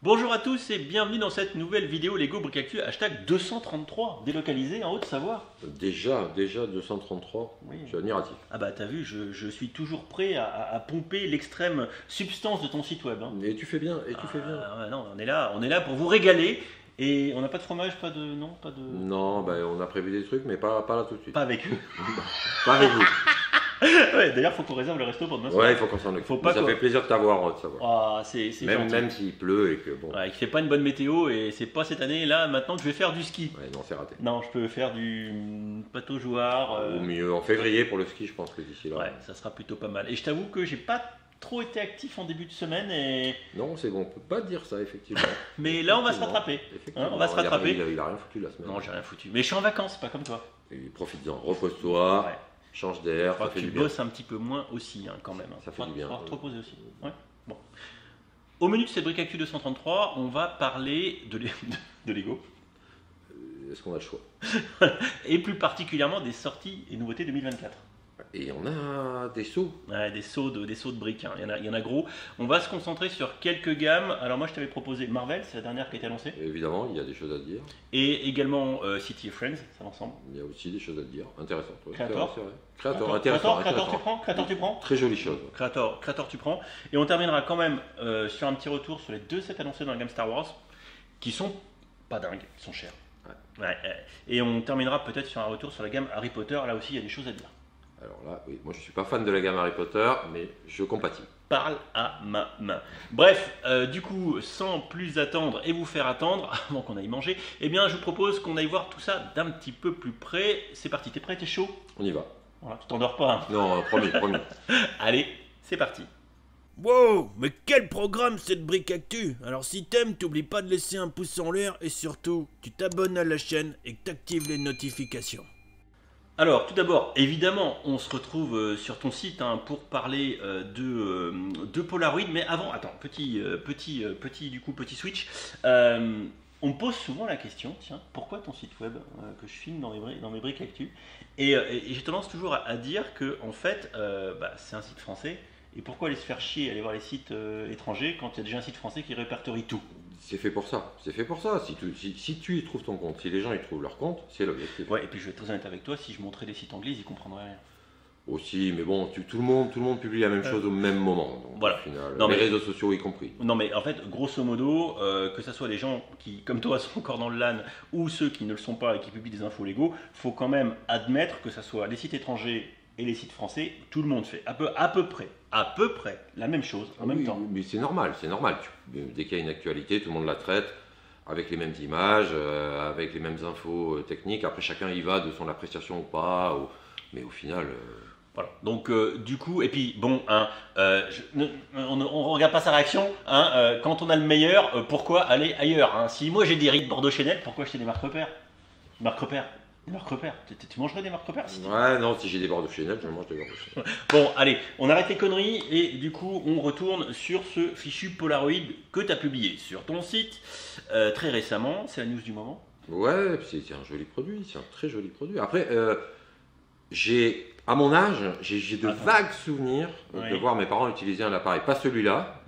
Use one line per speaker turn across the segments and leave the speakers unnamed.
Bonjour à tous et bienvenue dans cette nouvelle vidéo Lego Brick Actu hashtag 233 délocalisé en Haute-Savoie.
Déjà 233,
Oui.
je suis admiratif.
Ah bah t'as vu, je suis toujours prêt à pomper l'extrême substance de ton site web. Hein.
Et tu fais bien, et tu fais bien.
Ouais, non, on est là pour vous régaler et on n'a pas de fromage, pas de... Non, pas de...
Non, bah, on a prévu des trucs, mais pas là tout de suite.
Pas avec eux.
Pas avec vous.
Ouais, d'ailleurs faut qu'on réserve le resto pour demain soir.
Ouais, il faut qu'on s'en occupe.
Faut pas
Ça
quoi.
fait plaisir de t'avoir, de savoir.
Ah, c'est gentil.
Même s'il pleut et que bon.
Ouais, il fait pas une bonne météo et c'est pas cette année là maintenant que je vais faire du ski.
Ouais, non, c'est raté.
Non, je peux faire du plateau joueur.
Ou mieux, en février pour le ski, je pense que d'ici là.
Ouais, ça sera plutôt pas mal. Et je t'avoue que j'ai pas trop été actif en début de semaine,
Non, c'est bon, on peut pas dire ça, effectivement.
mais là on va se
Effectivement.
rattraper.
Effectivement.
Hein, on va se rattraper.
Il a rien foutu la semaine.
Non, j'ai rien foutu. Mais je suis en vacances, pas comme toi.
Et profite-en, repose-toi,
Ouais.
change
Je
d'air,
crois
ça
que
fait
tu
du bien.
bosses un petit peu moins aussi, hein, quand même. Hein.
Ça fait du bien.
Faudra te reposer aussi. Ouais. Bon. Au menu de cette Brick Actu 233, on va parler de Lego.
Est-ce qu'on a le choix?
Et plus particulièrement des sorties et nouveautés 2024.
Et on a des sauts.
Ouais, des sauts de briques, hein. Il y en a gros. On va se concentrer sur quelques gammes. Alors moi je t'avais proposé Marvel, c'est la dernière qui a été annoncée.
Évidemment, il y a des choses à dire.
Et également City of Friends, ça l'ensemble.
Il y a aussi des choses à dire. Intéressantes. Ouais.
Creator.
C'est vrai. Creator, intéressant.
Creator, tu prends. Creator, tu prends.
Très jolie chose.
Creator, tu prends. Et on terminera quand même sur un petit retour sur les deux sets annoncés dans la gamme Star Wars, qui sont pas dingues, qui sont chers. Ouais, et on terminera peut-être sur un retour sur la gamme Harry Potter, là aussi il y a des choses à dire.
Alors là, oui, moi je suis pas fan de la gamme Harry Potter, mais je compatis.
Parle à ma main. Bref, du coup, sans plus attendre et vous faire attendre, avant qu'on aille manger, eh bien je vous propose qu'on aille voir tout ça d'un petit peu plus près. C'est parti, t'es prêt, t'es chaud?
On y va.
Voilà, tu t'endors pas. Hein.
Non, promis, promis.
Allez, c'est parti.
Wow, mais quel programme cette Brick Actu! Alors si t'aimes, t'oublies pas de laisser un pouce en l'air et surtout, tu t'abonnes à la chaîne et que t'actives les notifications.
Alors, tout d'abord, évidemment, on se retrouve sur ton site hein, pour parler de Polaroid. Mais avant, attends, petit switch. On me pose souvent la question, tiens, pourquoi ton site web que je filme dans mes briques actu et j'ai tendance toujours à dire que en fait, c'est un site français. Et pourquoi aller se faire chier, aller voir les sites étrangers quand il y a déjà un site français qui répertorie tout?
C'est fait pour ça. C'est fait pour ça. Si tu y trouves ton compte, si les gens y trouvent leur compte, c'est l'objectif.
Ouais, et puis je vais être très honnête avec toi, si je montrais des sites anglais, ils y comprendraient rien.
Aussi, mais bon, tout le monde publie la même chose au même moment. Donc,
Voilà.
Au final,
Non,
les
mais-
réseaux sociaux y compris.
Non mais en fait, grosso modo, que ce soit les gens qui, comme toi, sont encore dans le LAN ou ceux qui ne le sont pas et qui publient des infos Lego, faut quand même admettre que ce soit les sites étrangers et les sites français, tout le monde fait à peu près la même chose en même
Oui,
temps.
Mais c'est normal, c'est normal. Dès qu'il y a une actualité, tout le monde la traite avec les mêmes images, avec les mêmes infos techniques. Après, chacun y va de son appréciation ou pas. Mais au final,
Voilà. Donc du coup, et puis bon, hein, on ne regarde pas sa réaction. Hein, quand on a le meilleur, pourquoi aller ailleurs hein? Si moi j'ai des rides Bordeaux Chanel, pourquoi acheter des marques repères? Des marques repères. Tu mangerais des marques repères si
ouais, non, si j'ai des bords de Chanel, je mange des bords de Chanel.
Bon, allez, on arrête les conneries et du coup, on retourne sur ce fichu Polaroid que tu as publié sur ton site très récemment. C'est la news du moment.
Ouais, puis c'est un joli produit, c'est un très joli produit. Après, à mon âge, j'ai de
Attends.
vagues souvenirs
Oui.
de voir mes parents utiliser un appareil, pas celui-là,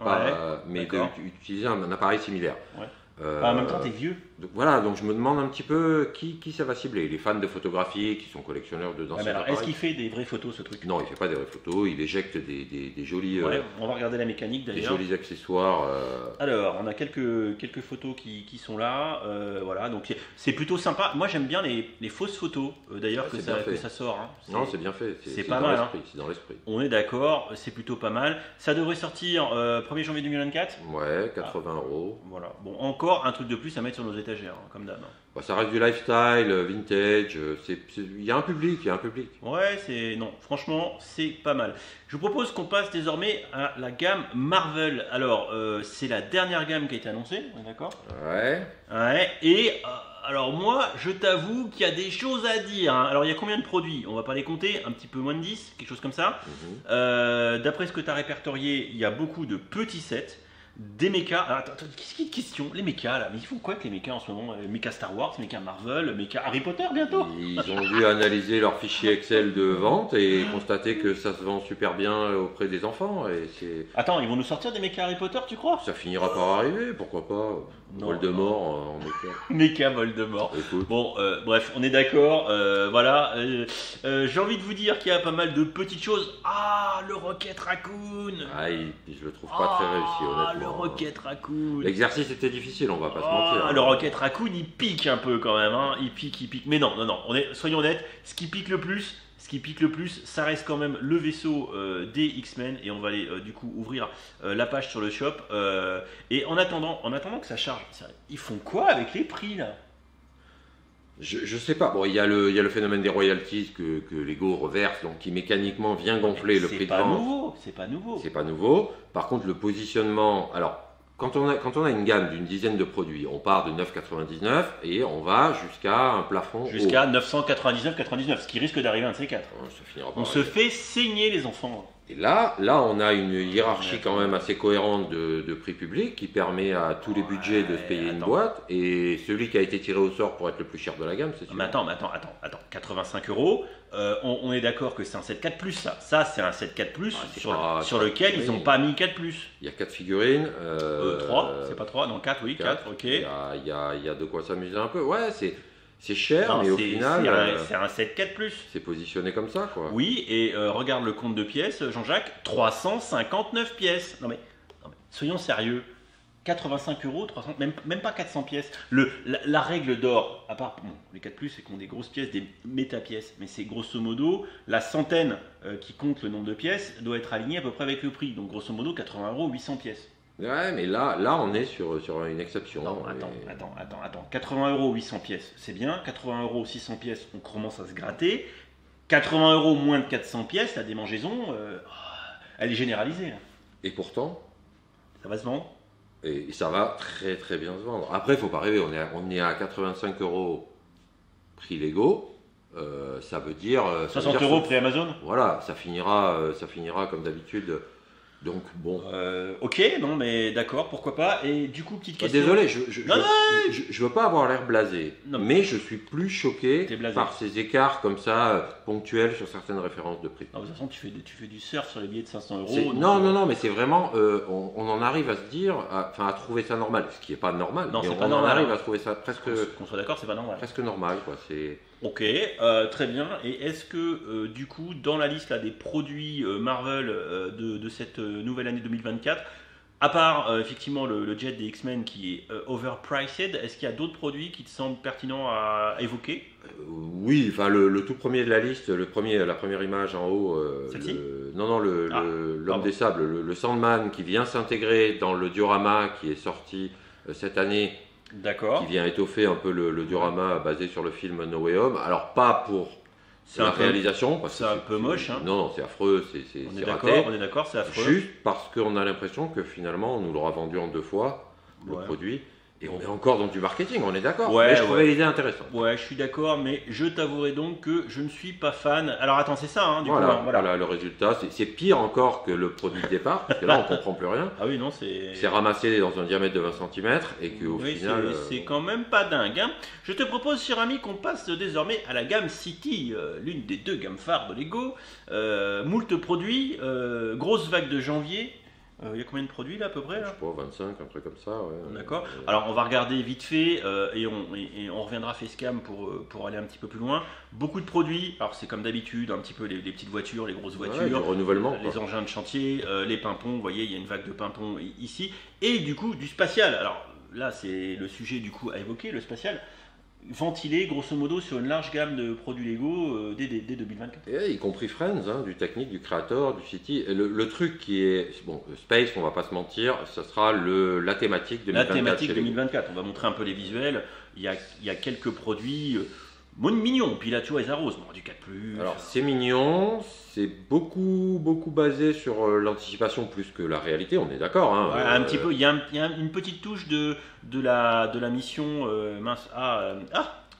mais
d'accord.
d'utiliser un appareil similaire.
Ouais.
Euh,
En même temps, t'es vieux.
voilà, donc je me demande un petit peu qui ça va cibler. Les fans de photographie qui sont collectionneurs
Ouais, mais
d'anciens
alors, est-ce
appareils.
qu'il fait des vraies photos ce truc?
Non, il fait pas des vraies photos, il éjecte des jolis,
Ouais, on va regarder la mécanique
des
d'ailleurs.
jolis accessoires.
Alors, on a quelques photos qui sont là. Voilà, donc c'est plutôt sympa. Moi, j'aime bien les fausses photos d'ailleurs
Ouais,
que,
c'est bien
que
fait.
ça sort. Hein.
Non, c'est bien fait.
c'est
C'est
pas
dans
mal,
l'esprit. C'est dans l'esprit.
On est d'accord, c'est plutôt pas mal. Ça devrait sortir 1er janvier 2024.
Ouais, 80 €.
Voilà. Bon, encore un truc de plus à mettre sur nos étagères, hein, comme d'hab. Hein.
Bah, ça reste du lifestyle, vintage. Il y a un public, il y a un public.
Ouais, non, franchement, c'est pas mal. Je vous propose qu'on passe désormais à la gamme Marvel. Alors, c'est la dernière gamme qui a été annoncée, on est d'accord?
Ouais.
Ouais, et alors moi, je t'avoue qu'il y a des choses à dire. Hein. Alors, il y a combien de produits? On va pas les compter, un petit peu moins de 10, quelque chose comme ça.
Mhm.
D'après ce que tu as répertorié, il y a beaucoup de petits sets. des mechas. Alors, attends, qu'est-ce qu'il y a de question? Les mechas là, mais ils font quoi avec les mechas en ce moment? Les mechas Star Wars, les mechas Marvel, les mechas Harry Potter bientôt?
Ils ont dû analyser leur fichier Excel de vente et constater que ça se vend super bien auprès des enfants. Et
Attends, ils vont nous sortir des mechas Harry Potter, tu crois?
ça finira par arriver, pourquoi pas.
Non,
Voldemort en mecha.
Mecha Voldemort.
Écoute,
Bon, bref, on est d'accord. Voilà. J'ai envie de vous dire qu'il y a pas mal de petites choses. Ah, le Rocket Raccoon.
je le trouve pas très réussi,
Ah,
honnêtement.
le Rocket Raccoon.
L'exercice était difficile, on va pas se mentir.
Ah, le Rocket Raccoon, il pique un peu quand même. Hein. Il pique. Mais non. Soyons honnêtes. Ce qui pique le plus, ça reste quand même le vaisseau des X-Men. Et on va aller du coup ouvrir la page sur le shop. Et en attendant que ça charge, ils font quoi avec les prix là?
Je sais pas. Bon, il y a le phénomène des royalties que Lego reverse, donc qui mécaniquement vient gonfler le prix de vente.
C'est pas nouveau.
C'est pas nouveau. Par contre, le positionnement. Alors, quand on a une gamme d'une dizaine de produits, on part de 9,99 et on va jusqu'à un plafond.
Jusqu'à 999,99, ce qui risque d'arriver un de ces quatre.
Ça finira par
On se
arriver.
fait saigner les enfants.
Et là, on a une hiérarchie quand même assez cohérente de prix public qui permet à tous les budgets de se payer une
attends.
boîte. Et celui qui a été tiré au sort pour être le plus cher de la gamme, c'est celui-là.
Mais attends, 85 €. On est d'accord que c'est un 7 4+, ça. Ça, c'est un 7 4+,
Ah, c'est
sur,
pas-
sur
c'est
lequel
pas-
ils n'ont
oui.
pas mis 4+.
Il y a 4 figurines.
3, c'est pas 3, non 4, oui, 4, ok.
Il y a de quoi s'amuser un peu. Ouais, c'est cher,
Non,
mais au
c'est-
final,
c'est un 7 4+.
c'est positionné comme ça, quoi.
Oui, et regarde le compte de pièces, Jean-Jacques, 359 pièces. Non mais soyons sérieux. 85 €, 300, même pas 400 pièces. La règle d'or, à part les 4+, c'est qu'on des grosses pièces, des méta-pièces, mais c'est grosso modo la centaine qui compte le nombre de pièces doit être alignée à peu près avec le prix. Donc grosso modo 80 €, 800 pièces.
Ouais, mais là, on est sur une exception.
Non,
Et-
attends. 80 €, 800 pièces, c'est bien. 80 €, 600 pièces, on commence à se gratter. 80 € moins de 400 pièces, la démangeaison, elle est généralisée. Là.
Et pourtant,
Ça va se vendre.
et ça va très très bien se vendre. Après, il faut pas rêver, on est à 85 € prix Lego. Ça veut dire. Ça veut
60
dire
€ prix Amazon.
Voilà, ça finira comme d'habitude. Donc bon.
Ok, non mais d'accord, pourquoi pas. Et du coup, petite question.
Désolé,
Non,
je veux pas avoir l'air blasé,
Non,
mais je suis plus choqué
T'es blasé.
par ces écarts comme ça ponctuels sur certaines références de prix.
Non, de toute façon, tu fais du surf sur les billets de 500
C'est-
€.
non, mais c'est vraiment, on en arrive à se dire, à trouver ça normal, ce qui est pas normal.
Non,
mais
c'est
on
pas
en
normal,
arrive
hein.
à trouver ça presque
Qu'on soit d'accord, c'est pas normal.
normal, quoi. C'est
Ok, très bien. Et est-ce que, du coup, dans la liste là, des produits Marvel de cette nouvelle année 2024, à part effectivement le jet des X-Men qui est overpriced, est-ce qu'il y a d'autres produits qui te semblent pertinents à évoquer?
oui, enfin le tout premier de la liste, la première image en haut.
Celle-ci
l'homme
pardon.
des sables, le Sandman qui vient s'intégrer dans le diorama qui est sorti cette année.
D'accord.
Qui vient étoffer un peu le diorama basé sur le film No Way Home. Alors pas pour
C'est
la
un peu-
réalisation, parce
c'est
que
un peu moche, hein.
Non, c'est affreux, c'est
On est
raté.
d'accord, c'est affreux.
Juste parce qu'on a l'impression que finalement on nous l'aura vendu en 2 fois le
Ouais.
produit, et on est encore dans du marketing, on est d'accord.
Ouais,
mais je trouvais
ouais.
l'idée intéressante.
Ouais, je suis d'accord, mais je t'avouerai donc que je ne suis pas fan. Alors attends, c'est ça, hein, du coup.
Voilà,
hein, voilà.
voilà le résultat. C'est pire encore que le produit de départ, parce que là on comprend plus rien.
Ah oui, non, c'est.
C'est ramassé dans un diamètre de 20 cm et qu'au
Oui,
final.
c'est quand même pas dingue. Hein. Je te propose, cher ami, qu'on passe désormais à la gamme City, l'une des 2 gammes phares de Lego. Moult produits, grosse vague de janvier. Il y a combien de produits là à peu près
Je
là
sais pas, 25, un truc comme ça. Ouais.
D'accord. Alors on va regarder vite fait et on reviendra facecam pour aller un petit peu plus loin. Beaucoup de produits. Alors c'est comme d'habitude, un petit peu les petites voitures, les grosses
Ouais,
voitures.
du renouvellement.
Les
quoi.
engins de chantier, les pimpons, vous voyez, il y a une vague de pimpons ici, et du coup du spatial. Alors là, c'est le sujet du coup à évoquer, le spatial, ventilé grosso modo sur une large gamme de produits Lego dès 2024.
Et y compris Friends, hein, du technique, du créateur, du city. Et le truc qui est. Bon, Space, on va pas se mentir, ça sera la thématique 2024.
La thématique
chez Lego.
2024, on va montrer un peu les visuels. Il y a quelques produits mignons, puis là tu vois, les arroses, bon, du 4+.
Alors c'est mignon, c'est beaucoup basé sur l'anticipation plus que la réalité, on est d'accord. Hein,
Ouais, un petit peu, il y a une petite touche de la mission mince.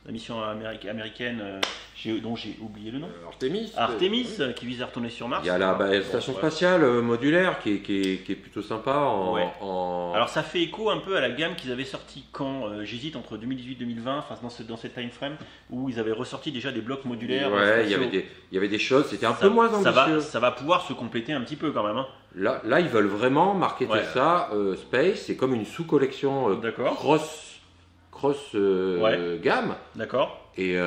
la mission américaine dont j'ai oublié le nom.
Artemis.
Qui vise à retourner sur Mars.
Il y a la station spatiale modulaire qui est plutôt sympa.
Alors ça fait écho un peu à la gamme qu'ils avaient sorti quand j'hésite entre 2018 et 2020, enfin dans cette time frame où ils avaient ressorti déjà des blocs modulaires.
Ouais, il y avait des choses, c'était un peu moins ambitieux.
Ça va pouvoir se compléter un petit peu quand même. Hein.
Là, ils veulent vraiment marketer ça. Space, c'est comme une sous-collection cross gamme.
D'accord.
Et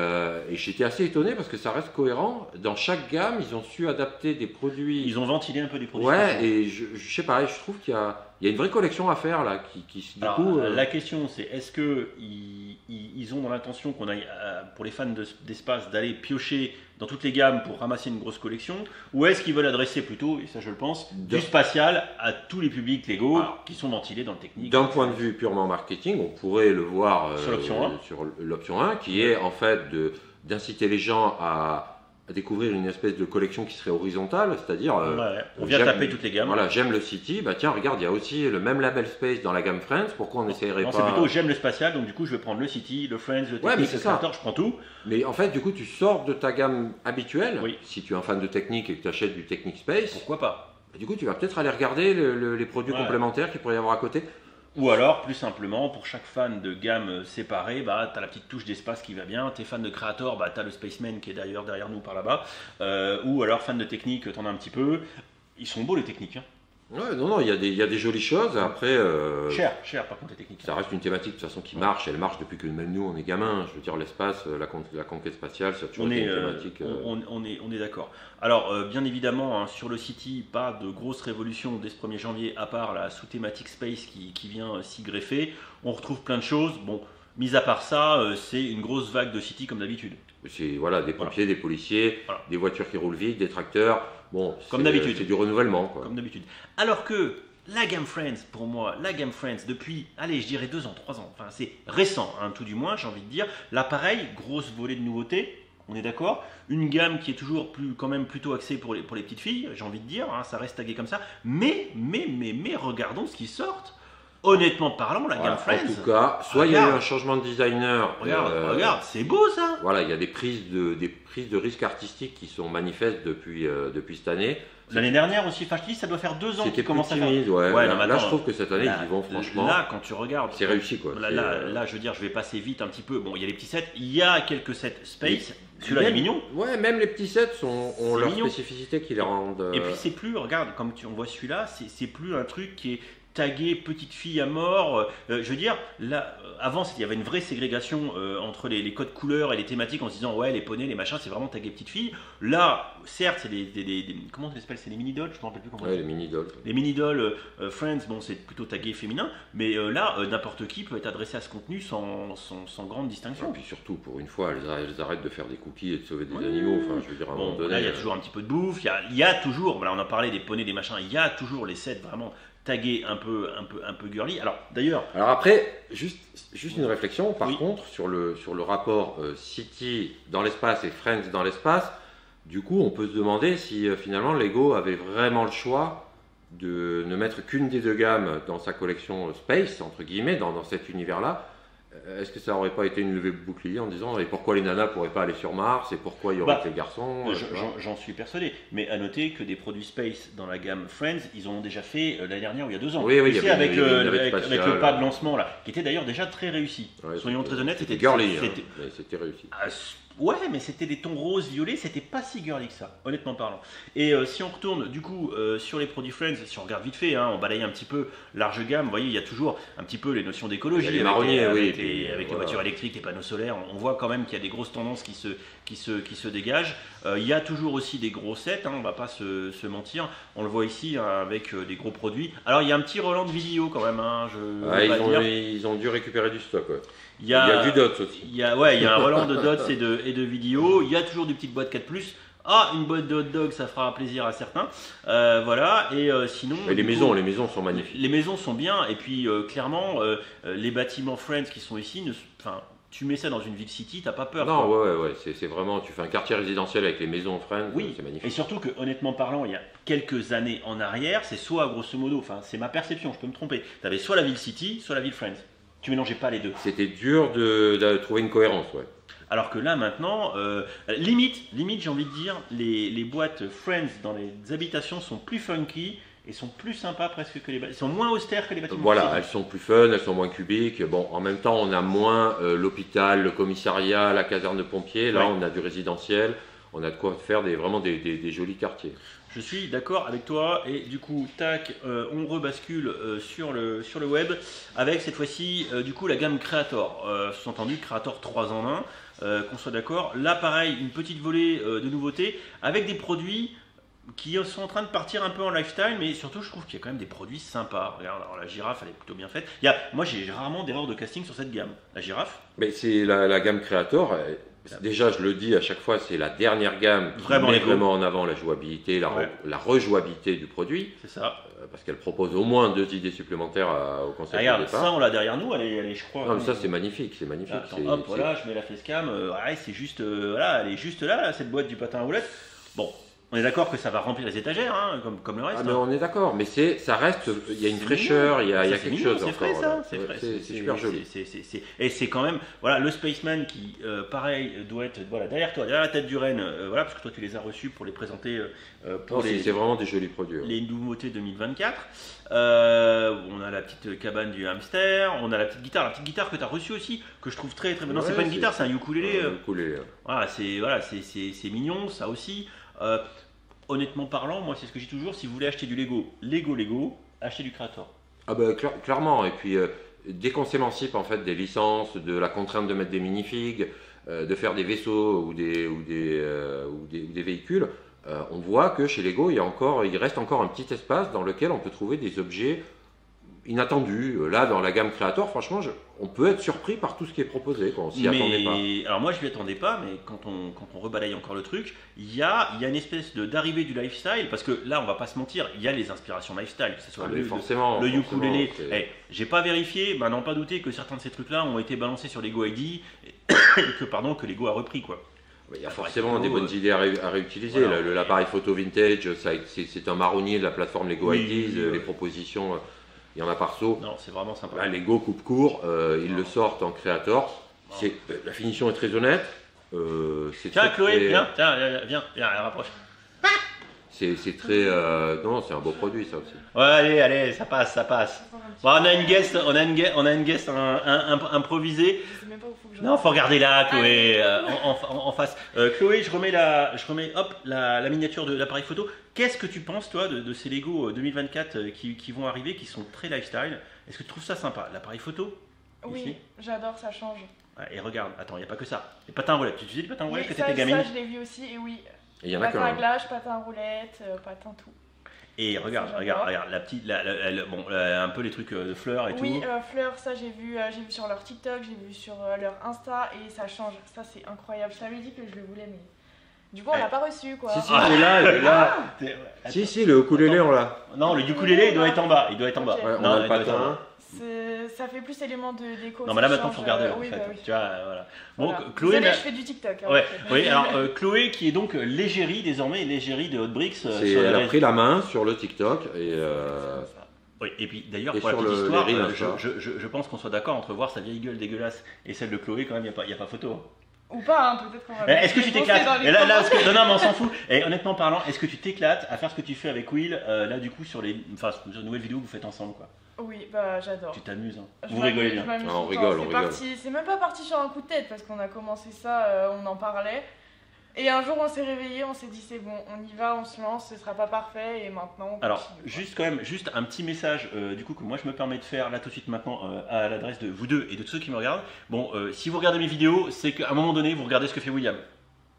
j'étais assez étonné parce que ça reste cohérent. Dans chaque gamme, ils ont su adapter des produits.
Ils ont ventilé un peu des produits.
Ouais, et je sais pas, je trouve qu'il y a une vraie collection à faire là.
La question, c'est est-ce qu'ils ont dans l'intention qu'on aille, pour les fans d'espace, d'aller piocher dans toutes les gammes pour ramasser une grosse collection, ou est-ce qu'ils veulent adresser plutôt, et ça je le pense, du spatial à tous les publics Lego qui sont ventilés dans le technique.
D'un point de vue purement marketing, on pourrait le voir
sur
l'option 1, qui est en fait d'inciter les gens à découvrir une espèce de collection qui serait horizontale, c'est-à-dire
on vient taper toutes les gammes.
Voilà, j'aime le City, bah tiens regarde, il y a aussi le même label Space dans la gamme Friends, pourquoi on n'essayerait pas...
C'est plutôt j'aime le spatial, donc du coup je vais prendre le City, le Friends, le Technique, le Creator, je prends tout.
Mais en fait du coup tu sors de ta gamme habituelle, si tu es un fan de technique et que tu achètes du Technic Space,
pourquoi pas.
Du coup tu vas peut-être aller regarder les produits complémentaires qu'il pourrait y avoir à côté.
Ou alors, plus simplement, pour chaque fan de gamme séparée, bah, tu as la petite touche d'espace qui va bien. T'es fan de Creator, bah, tu as le Spaceman qui est d'ailleurs derrière nous par là-bas. Ou alors, fan de technique, t'en as un petit peu. Ils sont beaux les techniques. Hein.
Ouais, non, il y a des jolies choses. Après,
cher par contre les techniques.
Ça reste une thématique de toute façon qui marche. Elle marche depuis que même nous on est gamin. Je veux dire, l'espace, la conquête spatiale, c'est toujours une thématique.
On est d'accord. Alors, bien évidemment, hein, sur le City, pas de grosse révolution dès ce 1er janvier, à part la sous-thématique Space qui vient s'y greffer. On retrouve plein de choses. Bon, mis à part ça, c'est une grosse vague de City comme d'habitude.
C'est des pompiers, des policiers, des voitures qui roulent vite, des tracteurs. Bon,
comme d'habitude.
C'est du renouvellement. Quoi.
Comme d'habitude. Alors que la gamme Friends, pour moi, depuis, allez, je dirais 2 ans, 3 ans, enfin c'est récent, hein, tout du moins, j'ai envie de dire. Là, pareil, grosse volée de nouveautés, on est d'accord. Une gamme qui est toujours quand même plutôt axée pour les petites filles, j'ai envie de dire, hein, ça reste tagué comme ça. Mais, regardons ce qui sort. Honnêtement parlant, la gamme Friends.
En tout cas, soit il y a eu un changement de designer.
Regarde, c'est beau ça.
Voilà, il y a des prises de risques artistiques qui sont manifestes depuis cette année.
L'année dernière aussi, enfin je dis, ça doit faire 2 ans qu'ils commencent à faire.
Là, je trouve que cette année, ils y vont franchement.
Là, quand tu regardes,
c'est réussi quoi.
Là, je veux dire, je vais passer vite un petit peu. Bon, il y a les petits sets, il y a quelques sets Space. Celui-là, il est mignon.
Ouais, même les petits sets ont leur spécificité qui les rendent.
Et puis c'est plus, regarde, comme on voit celui-là, c'est plus un truc qui est tagué petite fille à mort. Je veux dire, là, avant, il y avait une vraie ségrégation entre les codes couleurs et les thématiques en se disant, ouais, les poneys, les machins, c'est vraiment tagué petite fille. Là, certes, c'est comment on appelle, c'est les mini-dolls, je ne me rappelle plus comment.
Ouais, les mini-dolls.
Les mini-dolls Friends, bon, c'est plutôt tagué féminin, mais là, n'importe qui peut être adressé à ce contenu sans grande distinction.
Et puis surtout, pour une fois, elles arrêtent de faire des cookies et de sauver des animaux. Enfin, je veux dire, à un moment donné.
Là, il y a toujours un petit peu de bouffe, il y a toujours, voilà, on a parlé des poneys, des machins, il y a toujours les sets vraiment tagué un peu girly. Alors
après, juste une réflexion par contre sur le rapport City dans l'espace et Friends dans l'espace. Du coup, on peut se demander si finalement Lego avait vraiment le choix de ne mettre qu'une des 2 gammes dans sa collection Space entre guillemets dans cet univers-là. Est-ce que ça n'aurait pas été une levée de bouclier en disant et pourquoi les nanas pourraient pas aller sur Mars et pourquoi il y aurait que les garçons
J'en suis persuadé, mais à noter que des produits Space dans la gamme Friends, ils ont déjà fait l'année dernière ou il y a 2 ans.
Oui, il y
avec le pas de lancement là, qui était d'ailleurs déjà très réussi.
Soyons
très honnêtes,
c'était girly, mais c'était réussi.
Ouais, mais c'était des tons roses, violets, c'était pas si girly que ça, honnêtement parlant. Et si on retourne du coup sur les produits Friends, si on regarde vite fait, hein, on balaye un petit peu large gamme, vous voyez, il y a toujours un petit peu les notions d'écologie, avec les voitures électriques, les panneaux solaires, on voit quand même qu'il y a des grosses tendances qui se dégagent. Il y a toujours aussi des gros sets, hein, on va pas se mentir, on le voit ici hein, avec des gros produits. Alors il y a un petit Roland de vidéo quand même, hein,
ils ont dû récupérer du stock. Ouais.
Il y a
du DOTS aussi.
Il y a un Roland de DOTS et de vidéos. Il y a toujours des petites boîtes 4+. Ah, une boîte de hot dog, ça fera plaisir à certains. Voilà, et sinon...
Et les maisons sont magnifiques.
Les maisons sont bien, et puis clairement, les bâtiments Friends qui sont ici, tu mets ça dans une ville city, t'as pas peur.
Non, ouais, c'est vraiment, tu fais un quartier résidentiel avec les maisons Friends, c'est magnifique.
Et surtout que, honnêtement parlant, il y a quelques années en arrière, c'est soit grosso modo, enfin c'est ma perception, je peux me tromper, tu avais soit la ville city, soit la ville Friends. Tu mélangeais pas les 2.
C'était dur de trouver une cohérence, ouais.
Alors que là maintenant, limite j'ai envie de dire, les boîtes Friends dans les habitations sont plus funky et sont plus sympas presque que les bâtiments. Ils sont moins austères que les bâtiments.
Voilà, elles sont plus fun, elles sont moins cubiques. Bon, en même temps, on a moins l'hôpital, le commissariat, la caserne de pompiers. Là, on a du résidentiel. On a de quoi faire vraiment des jolis quartiers.
Je suis d'accord avec toi et du coup, tac, on rebascule sur le web avec cette fois-ci du coup la gamme Creator. Sous-entendu Creator 3 en 1, qu'on soit d'accord. Là, pareil, une petite volée de nouveautés avec des produits qui sont en train de partir un peu en lifestyle, mais surtout je trouve qu'il y a quand même des produits sympas. Regarde, alors la girafe elle est plutôt bien faite. Moi j'ai rarement d'erreur de casting sur cette gamme. La girafe.
Mais c'est la gamme Creator. Déjà, je le dis à chaque fois, c'est la dernière gamme qui met vraiment en avant la jouabilité, la rejouabilité du produit.
C'est ça.
Parce qu'elle propose au moins 2 idées supplémentaires au concept
Regarde,
de départ.
Ça on l'a derrière nous, elle est je crois.
Non, mais ça c'est magnifique, c'est magnifique.
Attends, hop, voilà, je mets la facecam. Ouais, c'est juste, voilà, elle est juste là, cette boîte du patin à roulettes. Bon. On est d'accord que ça va remplir les étagères, hein, comme le reste.
Ah, mais on est d'accord, mais ça reste, il y a une fraîcheur, il y a quelque chose.
C'est frais ça, c'est frais.
C'est super joli.
Et c'est quand même, voilà, le Spaceman qui, pareil, doit être derrière toi, derrière la tête du renne, voilà, parce que toi tu les as reçus pour les présenter
c'est vraiment des jolis produits.
Les nouveautés 2024. On a la petite cabane du hamster, on a la petite guitare que tu as reçue aussi, que je trouve très très bonne. Non, c'est pas une guitare, c'est un ukulélé. Voilà, c'est mignon, ça aussi. Honnêtement parlant, moi c'est ce que je dis toujours, si vous voulez acheter du Lego, achetez du Creator.
Ah bah clairement, et puis dès qu'on s'émancipe en fait des licences, de la contrainte de mettre des minifigs, de faire des vaisseaux ou des véhicules, on voit que chez Lego il reste encore un petit espace dans lequel on peut trouver des objets inattendus. Là dans la gamme Creator, franchement, on peut être surpris par tout ce qui est proposé, on s'y attendait pas.
Alors moi je m'y attendais pas, mais quand on rebalaye encore le truc, il y a une espèce d'arrivée du lifestyle, parce que là on va pas se mentir, il y a les inspirations lifestyle, que ce soit le ukulélé. J'ai pas vérifié, n'en pas douter que certains de ces trucs là ont été balancés sur Lego ID et que Lego a repris quoi.
Il y a forcément des bonnes idées à réutiliser. Voilà. L'appareil photo vintage, c'est un marronnier de la plateforme Lego ID, les propositions. Il y en a par saut.
Non, c'est vraiment sympa.
Là, Lego coupe court, ils le sortent en Creator. La finition est très honnête.
Tiens, Chloé, viens, rapproche.
C'est très. Non, c'est un beau produit, ça aussi.
Ouais, allez, ça passe. Bon, on a une guest improvisée. Non, faut regarder là, Chloé, en face. Chloé, je remets la miniature de l'appareil photo. Qu'est-ce que tu penses, toi, de ces Lego 2024 qui vont arriver, qui sont très lifestyle? Est-ce que tu trouves ça sympa, l'appareil photo?
Oui, j'adore, ça change.
Et regarde, attends, il n'y a pas que ça. Les patins à roulettes, tu utilisais les patins à roulettes que tu étais gamine?
Ça, je l'ai vu aussi, et oui.
Il y en a
patin à glace, patin à roulettes, patin tout.
Et regarde, la petite, un peu les trucs de fleurs et tout.
Oui, fleurs, ça j'ai vu sur leur TikTok, j'ai vu sur leur Insta, et ça change. Ça c'est incroyable. Je t'avais dit que je le voulais, mais du coup on l'a pas reçu quoi.
Si, il est là. Si, le ukulélé on l'a.
Non, le ukulélé il doit être en bas.
Okay.
Ouais, on a le patin.
Ça fait plus élément de déco.
Non, mais là maintenant il faut regarder.
Oui.
Tu vois, voilà. Bon,
Voilà.
Chloé.
Je fais du TikTok. Hein,
ouais. Oui, alors Chloé qui est donc l'égérie désormais, l'égérie de Hot Bricks.
Elle a pris la main sur le TikTok et.
Oui, et puis d'ailleurs, pour la petite histoire, je pense qu'on soit d'accord entre voir sa vieille gueule dégueulasse et celle de Chloé, quand même, il n'y a pas photo. Hein.
Ou pas, hein, peut-être qu'on va.
Est-ce que tu t'éclates? Non, mais on s'en fout. Et honnêtement parlant, est-ce que tu t'éclates à faire ce que tu fais avec Will, là du coup, sur les nouvelles vidéos que vous faites ensemble quoi?
Oui, bah j'adore.
Tu t'amuses, hein. Vous rigolez bien.
On rigole.
C'est même pas parti sur un coup de tête parce qu'on a commencé ça, on en parlait. Et un jour on s'est réveillé, on s'est dit c'est bon, on y va, on se lance, ce sera pas parfait et maintenant on
Alors, juste un petit message du coup que moi je me permets de faire là tout de suite maintenant à l'adresse de vous deux et de tous ceux qui me regardent. Bon, si vous regardez mes vidéos, c'est qu'à un moment donné vous regardez ce que fait William.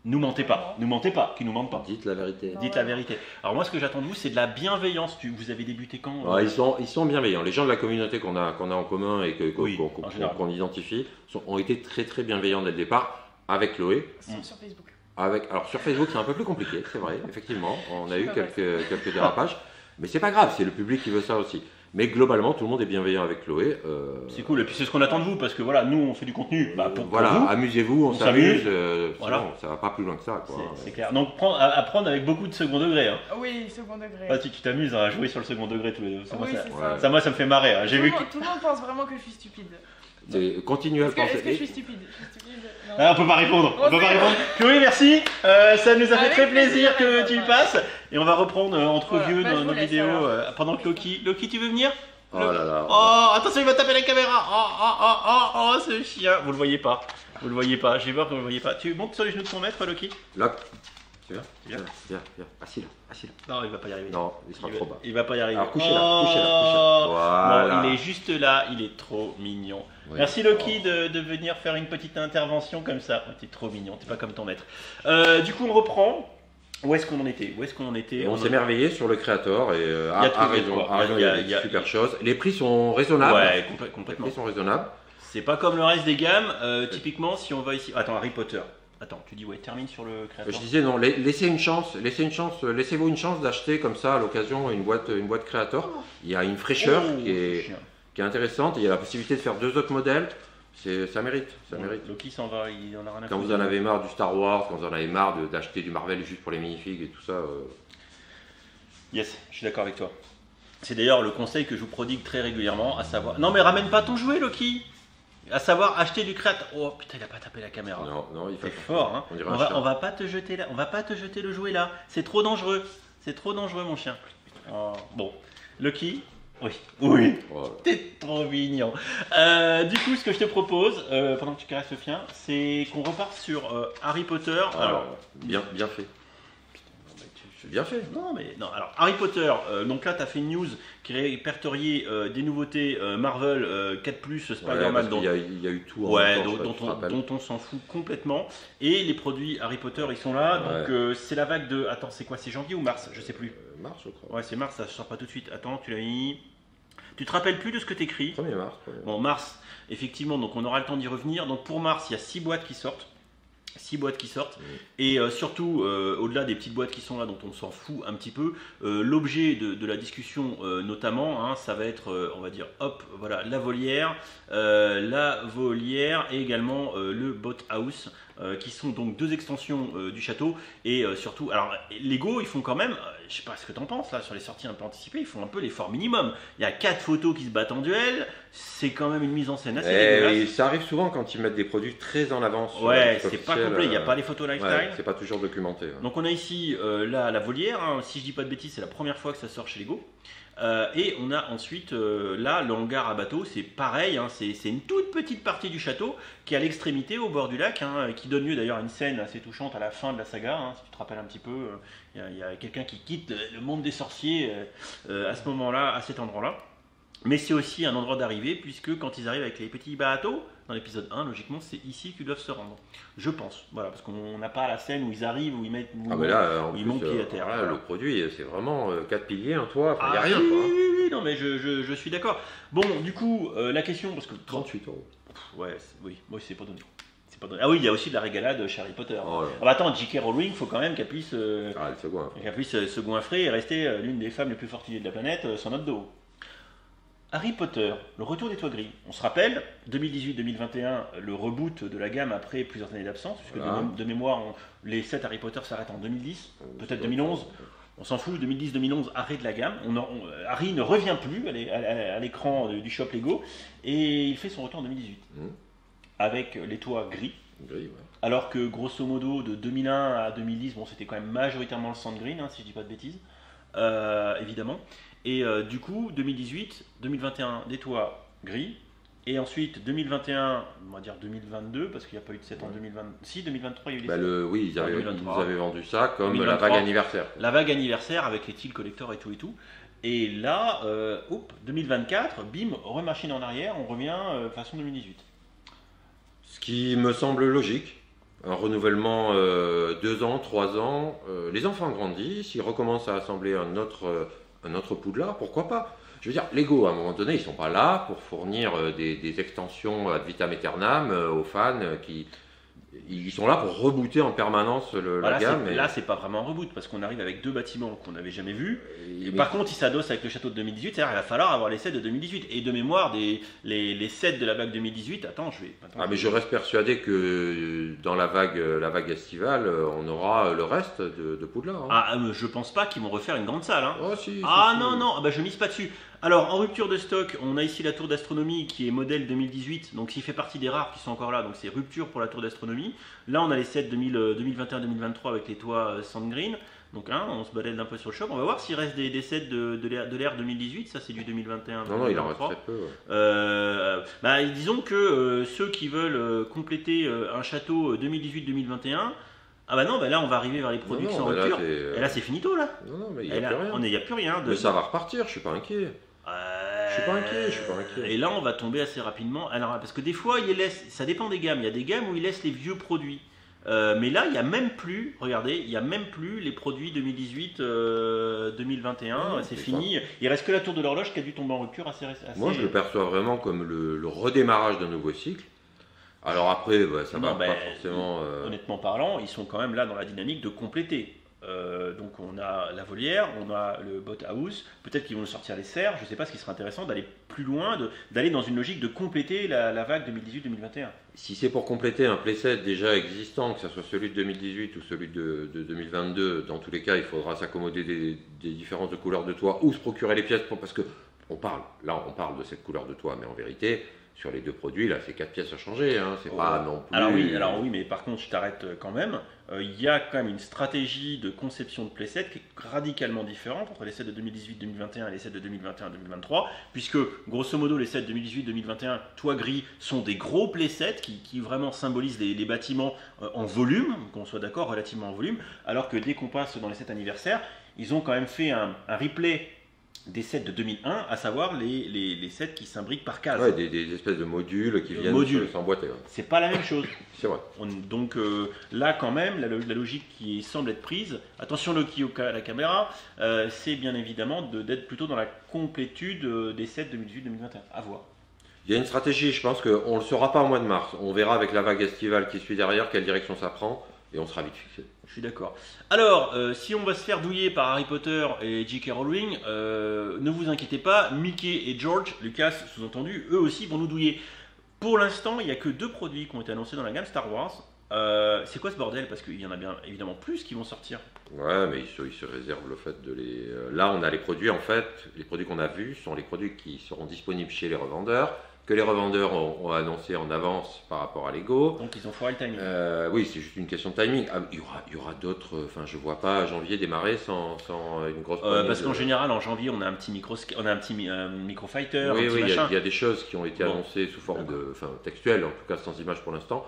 Nous mentez pas, qu'ils nous mentent pas.
Dites la vérité.
Dites la vérité. Alors moi ce que j'attends de vous c'est de la bienveillance. Vous avez débuté quand
Ils sont bienveillants. Les gens de la communauté qu'on a en commun et qu'on identifie ont été très très bienveillants dès le départ avec Chloé.
Sur Facebook.
Alors sur Facebook c'est un peu plus compliqué, c'est vrai, effectivement. On a eu quelques dérapages. Mais c'est pas grave, c'est le public qui veut ça aussi. Mais globalement, tout le monde est bienveillant avec Chloé.
C'est cool, et puis c'est ce qu'on attend de vous, parce que voilà, nous on fait du contenu pour
voilà,
vous.
amusez-vous, on
s'amuse.
s'amuse.
Voilà.
Sinon, ça va pas plus loin que ça.
C'est clair. Donc apprendre avec beaucoup de second degré. Hein.
Oui, second degré.
Ah, tu t'amuses à jouer sur le second degré tous les deux.
Oui, c'est ça.
Ça, moi, ça me fait marrer. Hein.
Tout le monde pense vraiment que je suis stupide.
Continuez à le penser.
Est-ce que je suis stupide? Non.
Ah, on peut pas répondre. On peut pas répondre. Chloé, merci. Ça nous a fait très plaisir que tu passes. Et on va reprendre entre vieux nos vidéos pendant que Loki, tu veux venir?
Oh là là.
Oh, attention, il va taper la caméra. Oh, ce chien. Vous le voyez pas. J'ai peur que vous le voyez pas. Tu montes sur les genoux de ton maître, Loki?
Là. Tu
viens.
Viens. Assis là.
Non, il va pas y arriver.
Non, il sera trop bas.
Il va pas y arriver.
Alors couchez là. Voilà.
Bon, il est juste là, il est trop mignon. Oui. Merci Loki de venir faire une petite intervention comme ça. Oh, t'es trop mignon, t'es pas comme ton maître. Du coup, on reprend. Où est-ce qu'on en était?
On s'est émerveillé sur le Creator et à raison, il y a des super choses. Les prix sont raisonnables.
Ouais, complètement.
Les prix sont raisonnable.
C'est pas comme le reste des gammes. Typiquement, si on va ici. Attends, Harry Potter. Attends, tu dis termine sur le Creator.
Je disais non, laissez laissez-vous une chance d'acheter comme ça à l'occasion une boîte Creator. Il y a une fraîcheur qui est intéressante. Il y a la possibilité de faire 2 autres modèles. Ça mérite.
Loki s'en va, il en a rien à
Quand vous en avez marre du Star Wars, quand vous en avez marre d'acheter du Marvel juste pour les minifigs et tout ça.
Yes, je suis d'accord avec toi. C'est d'ailleurs le conseil que je vous prodigue très régulièrement, à savoir. Non mais ramène pas ton jouet, Loki. À savoir acheter du Creator. Oh putain, il a pas tapé la caméra.
Non, il fait
fort. Hein. On va pas te jeter là. On va pas te jeter le jouet là. C'est trop dangereux. Mon chien. Oh, bon, Loki. Oui. Oh, t'es trop mignon. Du coup, ce que je te propose, pendant que tu caresses le chien, c'est qu'on reparte sur Harry Potter.
Alors, bien fait. Bien fait.
Non, alors Harry Potter, donc là tu as fait une news qui répertoriait des nouveautés Marvel 4+, Spider-Man,
il y a eu tout
dont on s'en fout complètement. Et les produits Harry Potter ils sont là, donc c'est la vague de. Attends, c'est quoi? C'est janvier ou mars? Je sais plus.
Mars, je crois.
Ouais, c'est mars, ça sort pas tout de suite. Attends, tu l'as mis. Tu te rappelles plus de ce que t'écris?
1er mars.
Bon, mars, effectivement, donc on aura le temps d'y revenir. Donc pour mars, il y a 6 boîtes qui sortent. Et surtout au-delà des petites boîtes qui sont là dont on s'en fout un petit peu, l'objet de la discussion notamment ça va être on va dire la volière et également le boat house qui sont donc 2 extensions du château et surtout alors Lego ils font quand même je sais pas ce que t'en penses là sur les sorties un peu anticipées, ils font un peu l'effort minimum. Il y a 4 photos qui se battent en duel, c'est quand même une mise en scène assez dégueulasse.
Et ça arrive souvent quand ils mettent des produits très en avance.
Ouais, c'est pas complet, il n'y a pas les photos lifestyle.
Ouais, c'est pas toujours documenté.
Donc on a ici la volière, si je dis pas de bêtises, c'est la première fois que ça sort chez Lego. Et on a ensuite là le hangar à bateau, c'est pareil, c'est une toute petite partie du château qui est à l'extrémité au bord du lac, qui donne lieu d'ailleurs à une scène assez touchante à la fin de la saga, si tu te rappelles un petit peu, il y a quelqu'un qui quitte le monde des sorciers à ce moment-là, à cet endroit-là. Mais c'est aussi un endroit d'arrivée, puisque quand ils arrivent avec les petits bateaux, dans l'épisode 1, logiquement, c'est ici qu'ils doivent se rendre. Je pense, voilà, parce qu'on n'a pas la scène où ils arrivent, où ils mettent
où
ils montent pied à terre.
Là, le produit, c'est vraiment 4 piliers, un toit, il n'y a rien. Oui,
non, mais je suis d'accord. Bon, du coup, la question, parce que...
38 euros.
Oui, moi, c'est pas donné. Ah oui, il y a aussi de la régalade chez Harry Potter. Attends, J.K. Rowling, il faut quand même qu'elle puisse se goinfrer et rester l'une des femmes les plus fortunées de la planète sur notre dos. Harry Potter, le retour des toits gris. On se rappelle, 2018-2021, le reboot de la gamme après plusieurs années d'absence, puisque de mémoire, les 7 Harry Potter s'arrêtent en 2010, peut-être 2011. On s'en fout, 2010-2011, arrêt de la gamme. Harry ne revient plus à l'écran du shop Lego et il fait son retour en 2018 avec les toits gris. Alors que grosso modo, de 2001 à 2010, c'était quand même majoritairement le sand green, si je dis pas de bêtises, évidemment. Et du coup, 2018, 2021, des toits gris. Et ensuite, 2021, on va dire 2022, parce qu'il n'y a pas eu de 7 en 2020. Si, 2023, il y a eu des 7.
Oui, ils avaient vendu ça comme 2023, la vague anniversaire.
La vague anniversaire avec les Teal Collector et tout. Et là, 2024, bim, remachine en arrière, on revient façon 2018.
Ce qui me semble logique. Un renouvellement 2 ans, 3 ans. Les enfants grandissent, ils recommencent à assembler un autre Poudlard, pourquoi pas? Je veux dire, Lego, à un moment donné, ils ne sont pas là pour fournir des extensions ad vitam aeternam aux fans Ils sont là pour rebooter en permanence la gamme.
Là, c'est pas vraiment un reboot parce qu'on arrive avec 2 bâtiments qu'on n'avait jamais vus.
Et
Par contre, ils s'adossent avec le château de 2018, c'est-à-dire qu'il va falloir avoir les sets de 2018. Et de mémoire, les sets de la vague 2018,
mais je reste persuadé que dans la vague estivale, on aura le reste de Poudlard. Hein.
Je pense pas qu'ils vont refaire une grande salle. Hein.
Oh, si,
non, je mise pas dessus. Alors, en rupture de stock, on a ici la tour d'astronomie qui est modèle 2018, donc il fait partie des rares qui sont encore là, donc c'est rupture pour la tour d'astronomie. Là, on a les sets 2021-2023 avec les toits Sandgreen. Donc on se balade un peu sur le shop. On va voir s'il reste des sets de l'ère 2018. Ça, c'est du 2021.
Non, il en reste très peu. Ouais.
Disons que ceux qui veulent compléter un château 2018-2021, là, on va arriver vers les productions en rupture. Et là, c'est finito, là.
Non, mais il n'y a plus rien.
Il n'y a plus rien.
Mais ça va repartir, je suis pas inquiet. Je suis pas inquiet.
Et là, on va tomber assez rapidement. Alors, parce que des fois, ça dépend des gammes. Il y a des gammes où ils laissent les vieux produits. Mais là, il n'y a même plus, regardez, il n'y a même plus les produits 2018-2021, c'est fini. Il reste que la tour de l'horloge qui a dû tomber en rupture assez.
Moi, je le perçois vraiment comme le redémarrage d'un nouveau cycle. Alors après, ça va pas forcément.
Honnêtement parlant, ils sont quand même là dans la dynamique de compléter. Donc on a la volière, on a le bot house, peut-être qu'ils vont sortir les serres, je ne sais pas, ce qui serait intéressant d'aller plus loin, d'aller dans une logique de compléter la vague 2018-2021.
Si c'est pour compléter un playset déjà existant, que ce soit celui de 2018 ou celui de 2022, dans tous les cas il faudra s'accommoder des différences de couleurs de toit ou se procurer les pièces parce que on parle de cette couleur de toit, mais en vérité sur les 2 produits, là, c'est 4 pièces à changer, hein. C'est pas non plus...
Alors oui, mais par contre, je t'arrête quand même. Il y a quand même une stratégie de conception de playset qui est radicalement différente entre les sets de 2018-2021 et les sets de 2021-2023, puisque, grosso modo, les sets 2018-2021, toit gris, sont des gros playsets qui vraiment symbolisent les bâtiments en volume, qu'on soit d'accord, relativement en volume, alors que dès qu'on passe dans les sets anniversaires, ils ont quand même fait un replay des sets de 2001, à savoir les sets qui s'imbriquent par case.
Ouais, des espèces de modules qui viennent s'emboîter. Ouais.
C'est pas la même chose.
C'est vrai.
Donc là, quand même, la logique qui semble être prise, attention le Kiyoka à la caméra, c'est bien évidemment d'être plutôt dans la complétude des sets 2018-2021. À voir.
Il y a une stratégie, je pense qu'on ne le saura pas au mois de mars. On verra avec la vague estivale qui suit derrière quelle direction ça prend et on sera vite fixé.
Je suis d'accord. Alors, si on va se faire douiller par Harry Potter et J.K. Rowling, ne vous inquiétez pas, Mickey et George, Lucas sous-entendu, eux aussi vont nous douiller. Pour l'instant, il n'y a que 2 produits qui ont été annoncés dans la gamme Star Wars. C'est quoi ce bordel? Parce qu'il y en a bien évidemment plus qui vont sortir.
Ouais, mais ils se réservent le fait de les... Là, on a les produits, en fait, les produits qu'on a vus sont les produits qui seront disponibles chez les revendeurs, que les revendeurs ont annoncé en avance par rapport à Lego.
Donc ils ont foiré le timing.
Oui, c'est juste une question de timing. il y aura d'autres. Enfin, je vois pas janvier démarrer sans une grosse.
Parce qu'en général, en janvier, on a un petit microfighter.
Oui, il y a des choses qui ont été annoncées sous forme textuelle, en tout cas sans image pour l'instant.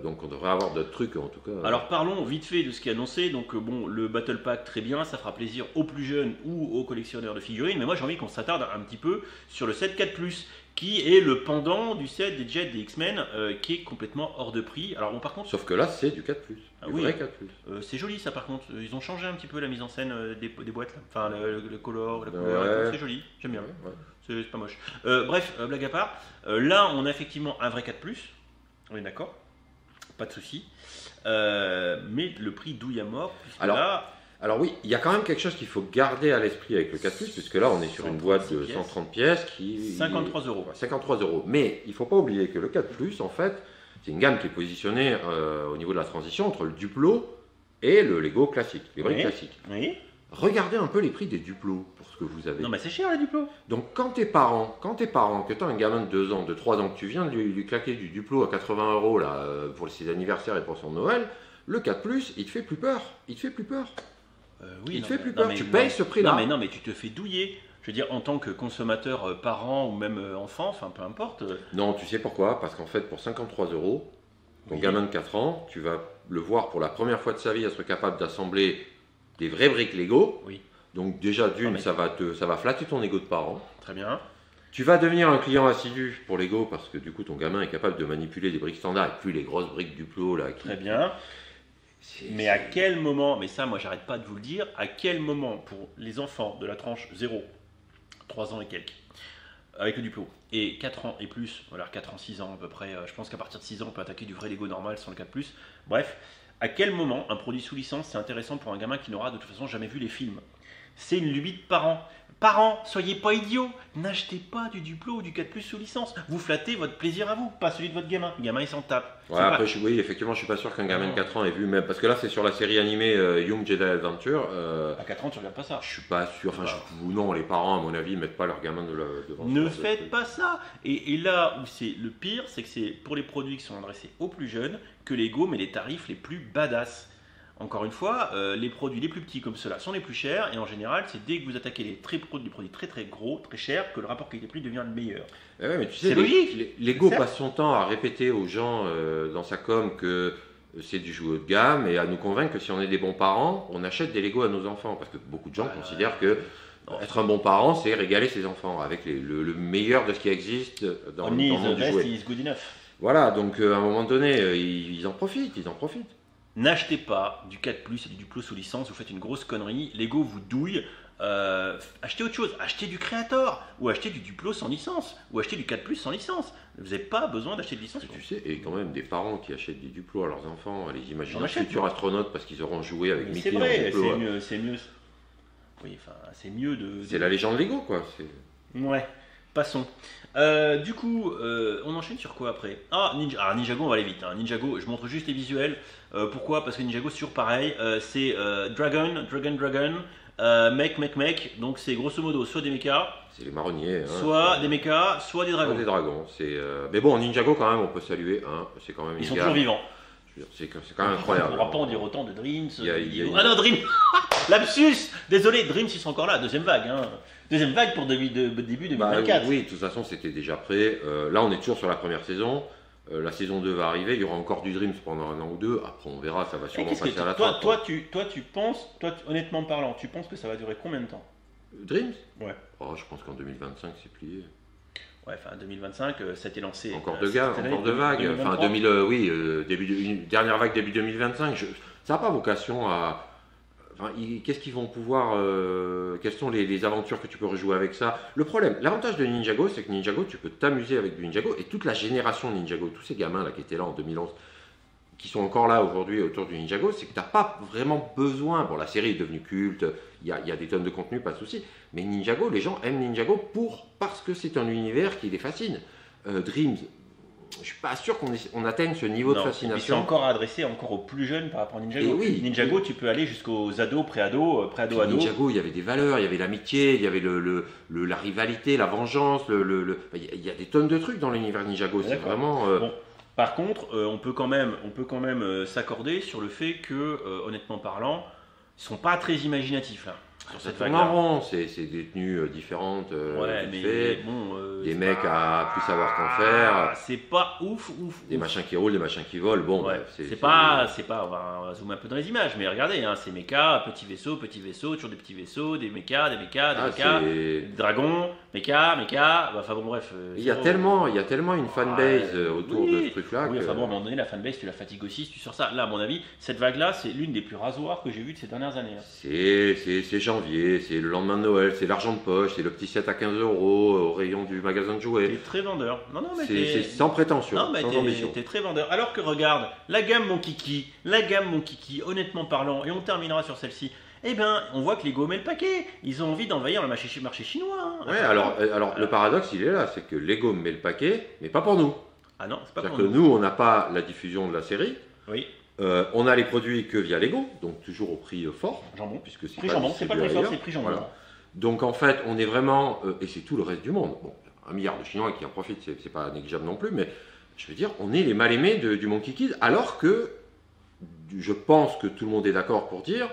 Donc on devrait avoir d'autres trucs en tout cas.
Alors parlons vite fait de ce qui est annoncé. Donc le Battle Pack, très bien, ça fera plaisir aux plus jeunes ou aux collectionneurs de figurines. Mais moi j'ai envie qu'on s'attarde un petit peu sur le set 4+, qui est le pendant du set des Jets des X-Men, qui est complètement hors de prix. Alors bon, par contre,
sauf que là c'est du 4+, vrai 4+.
C'est joli ça par contre. Ils ont changé un petit peu la mise en scène des boîtes là. Enfin le color, la couleur, c'est joli, j'aime bien. Ouais. C'est pas moche. Bref, blague à part, là on a effectivement un vrai 4+, on est d'accord. Pas de souci, mais le prix douille à mort.
Alors oui, il y a quand même quelque chose qu'il faut garder à l'esprit avec le 4+, puisque là on est sur une boîte de 130 pièces qui...
53 €.
53 €. Mais il ne faut pas oublier que le 4+, en fait, c'est une gamme qui est positionnée au niveau de la transition entre le Duplo et le Lego classique, les briques classiques.
Oui.
Regardez un peu les prix des Duplos pour ce que vous avez.
Non mais c'est cher les Duplos.
Donc quand t'es parent, que tu as un gamin de 2 ans, de 3 ans, que tu viens de lui claquer du Duplo à 80 € là, pour ses anniversaires et pour son Noël, le 4+, il te fait plus peur. Il te fait plus peur. Tu payes ce prix-là.
Non mais tu te fais douiller. Je veux dire, en tant que consommateur, parent ou même enfant, enfin peu importe.
Non, tu sais pourquoi? Parce qu'en fait, pour 53 €, ton gamin de 4 ans, tu vas le voir pour la première fois de sa vie être capable d'assembler des vraies briques Lego.
Oui.
Donc déjà ça va flatter ton ego de parent.
Très bien.
Tu vas devenir un client assidu pour Lego parce que du coup ton gamin est capable de manipuler des briques standards et plus les grosses briques Duplo là.
Très bien. Mais à quel moment, mais ça moi j'arrête pas de vous le dire, à quel moment pour les enfants de la tranche 0, 3 ans et quelques, avec le Duplo. Et 4 ans et plus, voilà, 4 ans, 6 ans à peu près, je pense qu'à partir de 6 ans, on peut attaquer du vrai Lego normal sans le 4+. Bref, à quel moment un produit sous licence, c'est intéressant pour un gamin qui n'aura de toute façon jamais vu les films? C'est une lubie de parents. Parents, soyez pas idiots, n'achetez pas du Duplo ou du 4+, sous licence. Vous flattez votre plaisir à vous, pas celui de votre gamin. Le gamin, il s'en tape.
Ouais, après, oui, effectivement, je suis pas sûr qu'un gamin de 4 ans ait vu, même parce que là, c'est sur la série animée Young Jedi Adventure.
À 4 ans, tu regardes pas ça.
Je suis pas sûr, enfin, non, les parents, à mon avis, mettent pas leur gamin devant.
Ne faites pas ça. Et là où c'est le pire, c'est que c'est pour les produits qui sont adressés aux plus jeunes que Lego met les tarifs les plus badass. Encore une fois, les produits les plus petits comme ceux-là sont les plus chers et en général, c'est dès que vous attaquez les produits très très gros, très chers, que le rapport qualité-prix devient le meilleur.
Ouais, mais tu sais,
c'est logique.
Lego passe son temps à répéter aux gens dans sa com que c'est du jouet haut de gamme et à nous convaincre que si on est des bons parents, on achète des Lego à nos enfants. Parce que beaucoup de gens considèrent que être un bon parent, c'est régaler ses enfants avec le meilleur de ce qui existe dans le monde du jouet.
Is good enough.
Voilà, donc à un moment donné, ils en profitent.
N'achetez pas du 4+, et du Duplo sous licence, vous faites une grosse connerie, Lego vous douille, achetez autre chose, achetez du Creator, ou achetez du Duplo sans licence, ou achetez du 4+, sans licence. Vous n'avez pas besoin d'acheter de licence.
Tu sais, et quand même des parents qui achètent des Duplo à leurs enfants, les imaginent futurs astronautes parce qu'ils auront joué avec Mickey.
C'est vrai, c'est mieux. Oui, enfin, c'est mieux de...
C'est la légende Lego, quoi.
Ouais, passons. Du coup, on enchaîne sur quoi après? Ninjago, on va aller vite. Ninjago, je montre juste les visuels. Pourquoi? Parce que Ninjago, c'est toujours pareil. C'est Dragon, Mech. Donc c'est grosso modo soit des mechas.
C'est les marronniers.
Soit des mechas, soit des dragons.
Soit des dragons. Mais bon, Ninjago, quand même, on peut saluer. C'est quand même
Ils sont toujours vivants.
C'est quand même incroyable.
On ne pourra pas en dire autant de Dreams.
Ah
non, Dreams. Lapsus. Désolé, Dreams, ils sont encore là. Deuxième vague. Deuxième vague pour début 2024.
Oui, de toute façon, c'était déjà prêt. Là, on est toujours sur la première saison. La saison 2 va arriver. Il y aura encore du Dreams pendant 1 an ou 2. Après, on verra. Ça va sûrement passer à la trappe.
Toi, tu penses, honnêtement parlant, tu penses que ça va durer combien de temps?
Dreams?
Ouais.
Je pense qu'en 2025, c'est plié.
Ouais, enfin 2025, ça a été lancé.
Encore de vagues. Enfin, dernière vague début 2025. Ça n'a pas vocation à. Enfin, qu'est-ce qu'ils vont pouvoir. Quelles sont les aventures que tu peux rejouer avec ça? Le problème, l'avantage de Ninjago, c'est que Ninjago, tu peux t'amuser avec du Ninjago et toute la génération de Ninjago, tous ces gamins là qui étaient là en 2011, qui sont encore là aujourd'hui autour du Ninjago, c'est que tu n'as pas vraiment besoin. Bon, la série est devenue culte, il y a des tonnes de contenu, pas de souci. Mais Ninjago, les gens aiment Ninjago parce que c'est un univers qui les fascine. Dreams, je ne suis pas sûr qu'on atteigne ce niveau de fascination.
C'est encore adressé aux plus jeunes par rapport à Ninjago. Ninjago, tu peux aller jusqu'aux ados, pré-ados, ados.
Ninjago, il y avait des valeurs, il y avait l'amitié, il y avait la rivalité, la vengeance. Il y a des tonnes de trucs dans l'univers Ninjago. C'est vraiment.
Bon. Par contre, on peut quand même s'accorder sur le fait que, honnêtement parlant, ils ne sont pas très imaginatifs là. Sur cette vague
marrant, c'est des tenues différentes. Des mecs à plus savoir qu'en faire.
C'est pas ouf.
Des machins qui roulent, des machins qui volent. Bon,
c'est pas. On va zoomer un peu dans les images, mais regardez, c'est méca, petit vaisseau, toujours des petits vaisseaux, des mécas, des dragons, méca. Enfin bon, bref.
Il y a tellement une fanbase autour de ce truc-là.
Oui, enfin bon, à un moment donné, la fanbase, tu la fatigues aussi si tu sors ça. Là, à mon avis, cette vague-là, c'est l'une des plus rasoirs que j'ai vues de ces dernières années.
C'est janvier, c'est le lendemain de Noël, c'est l'argent de poche, c'est le petit set à 15 € au rayon du magasin de jouets.
T'es très vendeur.
C'est sans prétention, sans ambition.
T'es très vendeur. Alors que regarde, la gamme mon kiki, honnêtement parlant, et on terminera sur celle-ci. Eh bien, on voit que Lego met le paquet. Ils ont envie d'envahir le marché chinois.
Ouais, alors le paradoxe, il est là, c'est que Lego met le paquet, mais pas pour nous.
Ah non, c'est pas pour
nous. C'est-à-dire que nous, on n'a pas la diffusion de la série.
Oui.
On a les produits que via Lego, donc toujours au prix fort.
Jambon.
Puisque c'est
prix jambon, c'est pas le prix fort, c'est le prix jambon. Voilà.
Donc en fait, on est vraiment, et c'est tout le reste du monde. Bon, 1 milliard de Chinois qui en profitent, c'est pas négligeable non plus, mais je veux dire, on est les mal-aimés du Monkey Kid, alors que je pense que tout le monde est d'accord pour dire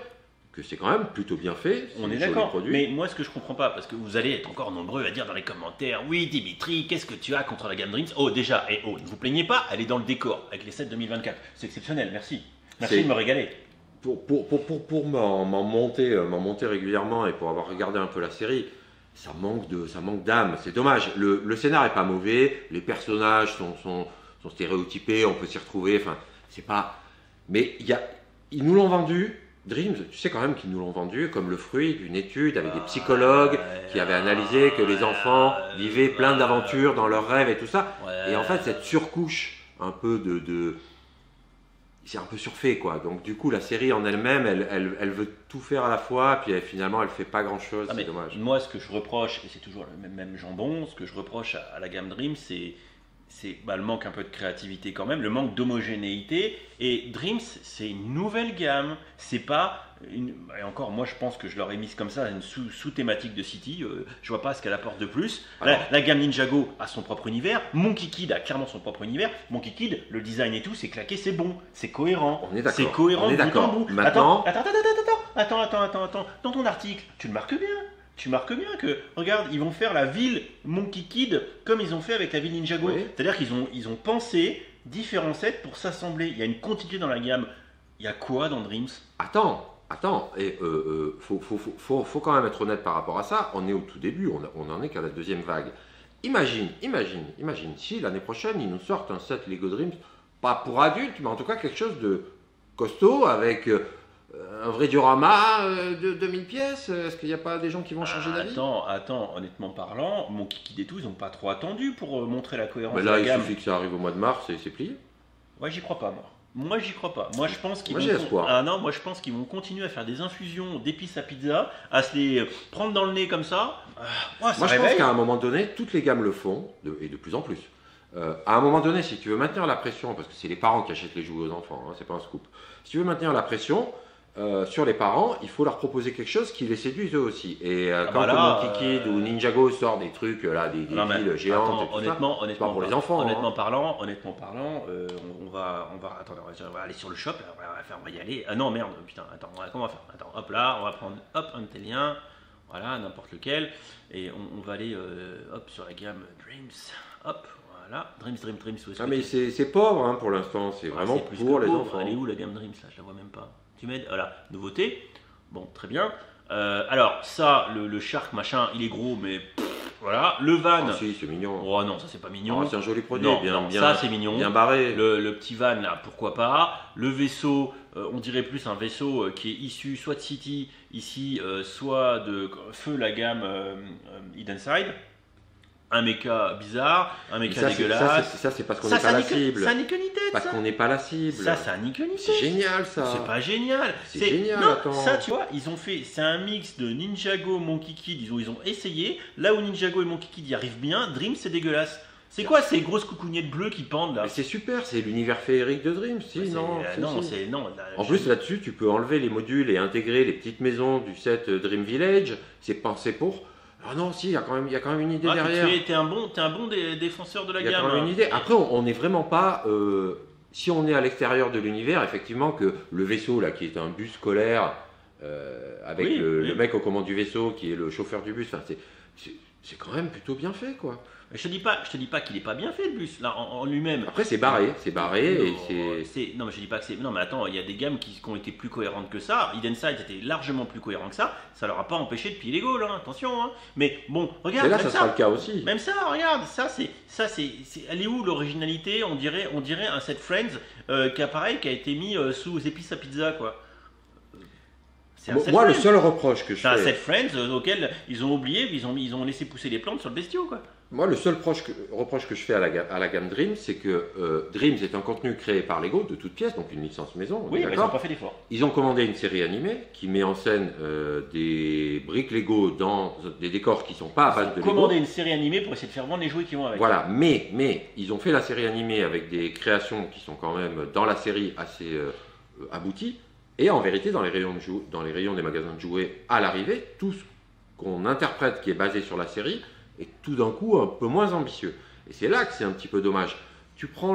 que c'est quand même plutôt bien fait.
On est d'accord, mais moi ce que je comprends pas, parce que vous allez être encore nombreux à dire dans les commentaires, oui Dimitri, qu'est-ce que tu as contre la gamme Dreams? Oh déjà, ne vous plaignez pas, elle est dans le décor avec les sets 2024, c'est exceptionnel, merci de me régaler.
Pour m'en monter régulièrement et pour avoir regardé un peu la série, ça manque d'âme, c'est dommage. Le scénar est pas mauvais, les personnages sont stéréotypés, on peut s'y retrouver, enfin c'est pas... Mais ils nous l'ont vendu Dreams, tu sais quand même qu'ils nous l'ont vendu comme le fruit d'une étude avec des psychologues qui avaient analysé que les enfants vivaient plein d'aventures dans leurs rêves et tout ça. Et en fait, cette surcouche un peu c'est un peu surfait, quoi. Donc du coup, la série en elle-même, elle veut tout faire à la fois, puis finalement, elle fait pas grand-chose, c'est dommage.
Moi, ce que je reproche, et c'est toujours le même jambon, ce que je reproche à la gamme Dreams, c'est le manque un peu de créativité quand même, le manque d'homogénéité. Et Dreams, c'est une nouvelle gamme. C'est pas et encore, moi, je pense que je l'aurais mise comme ça, une sous-thématique de City. Je vois pas ce qu'elle apporte de plus. La gamme Ninjago a son propre univers. Monkey Kid a clairement son propre univers. Monkey Kid, le design et tout, c'est claqué, c'est bon, c'est cohérent.
On est d'accord.
C'est cohérent
On est d'accord.
bout en bout.
Maintenant,
Attends. Dans ton article, tu le marques bien. Tu marques bien que, regarde, ils vont faire la ville Monkey Kid comme ils ont fait avec la ville Ninjago.
Oui.
C'est-à-dire qu'ils ont pensé différents sets pour s'assembler. Il y a une continuité dans la gamme. Il y a quoi dans Dreams?
Attends, et faut quand même être honnête par rapport à ça. On est au tout début, on en est qu'à la deuxième vague. Imagine si l'année prochaine ils nous sortent un set Lego Dreams, pas pour adultes, mais en tout cas quelque chose de costaud avec un vrai diorama de 2000 pièces. Est-ce qu'il n'y a pas des gens qui vont changer d'avis?
Attends, honnêtement parlant, Monkey Kid et tout, ils n'ont pas trop attendu pour montrer la cohérence
Mais
de
là,
la
il
gamme.
suffit que ça arrive au mois de mars et c'est plié.
Ouais, j'y crois pas, moi. Moi, j'y crois pas. Moi, je pense qu'ils
Moi, j'ai espoir.
moi, je pense qu'ils vont continuer à faire des infusions d'épices à pizza, à se les prendre dans le nez comme ça.
Moi, je pense qu'à un moment donné, toutes les gammes le font, et de plus en plus. À un moment donné, si tu veux maintenir la pression, parce que c'est les parents qui achètent les jouets aux enfants, hein, c'est pas un scoop. Si tu veux maintenir la pression sur les parents, il faut leur proposer quelque chose qui les séduise eux aussi. Et quand Monkey Kid ou Ninjago sort des trucs là, des villes géantes, et tout ça, c'est pas pour les enfants.
Honnêtement parlant, on va aller sur le shop, on va y aller. Ah non, merde, putain, attends, comment on va faire? Attends, hop là, on va prendre un de tes liens, voilà, n'importe lequel, et on va aller sur la gamme Dreams, hop. Voilà, Dreams.
Ah mais c'est pauvre hein, pour l'instant, c'est vraiment pour les enfants.
Elle est où la gamme Dreams là? Je la vois même pas. Tu m'aides? Voilà, nouveauté. Bon, très bien. Alors, ça, le Shark machin, il est gros, mais voilà. Le van.
Ah si, c'est mignon.
Oh non, ça c'est pas mignon.
Ah, c'est un joli produit,
Non, ça c'est mignon.
Bien barré.
Le petit van là, pourquoi pas. Le vaisseau, on dirait plus un vaisseau qui est issu soit de City, ici, soit de Feu, la gamme Hidden-Side. Un méca bizarre, un méca dégueulasse.
Ça, c'est parce qu'on n'est pas la cible.
Ça nique ni tête.
Parce qu'on n'est pas la cible.
Ça nique ni tête.
C'est génial, ça.
C'est pas génial.
C'est génial,
non,
attends.
Ça, tu vois, ils ont fait. C'est un mix de Ninjago, Monkey Kid. Ils ont essayé. Là où Ninjago et Monkey Kid y arrivent bien, Dream, c'est dégueulasse. C'est quoi ces grosses coucougnettes bleues qui pendent là?
Mais c'est super, c'est l'univers féerique de Dream, si, non.
Non.
En plus, là-dessus, tu peux enlever les modules et intégrer les petites maisons du set Dream Village. C'est pensé pour. Ah non, si, il y a quand même une idée derrière.
T'es un bon défenseur de la gamme.
Il y a quand même une idée. Après, on n'est vraiment pas. Si on est à l'extérieur de l'univers, effectivement, que le vaisseau, là, qui est un bus scolaire, avec le mec aux commandes du vaisseau, qui est le chauffeur du bus, c'est quand même plutôt bien fait, quoi.
Je te dis pas qu'il est pas bien fait le bus là en lui-même.
Après c'est barré et c'est.
Non mais je dis pas que c'est. Non mais attends, il y a des gammes qui ont été plus cohérentes que ça. Hidden-Side était largement plus cohérent que ça. Ça leur a pas empêché de piller les Gaules, hein. Attention. Hein. Mais bon, regarde.
Mais là ça sera le cas aussi.
Même ça, regarde, elle est où l'originalité? On dirait un set Friends qui a été mis sous épices à pizza quoi.
Moi, le seul reproche que je fais.
C'est un set Friends auquel ils ont oublié, ils ont laissé pousser les plantes sur le bestiau quoi.
Moi, le seul reproche que je fais à la gamme Dreams, c'est que Dreams est un contenu créé par Lego de toutes pièces, donc une licence maison.
Oui, mais ils n'ont pas fait d'effort.
Ils ont commandé une série animée qui met en scène des briques Lego dans des décors qui ne sont pas à base de Lego. Ils ont
commandé une série animée pour essayer de faire vendre les jouets qui vont avec.
Voilà, mais ils ont fait la série animée avec des créations qui sont quand même dans la série assez abouties. Et en vérité, dans les rayons des magasins de jouets à l'arrivée, tout ce qu'on interprète qui est basé sur la série est tout d'un coup un peu moins ambitieux. Et c'est là que c'est un petit peu dommage. Tu prends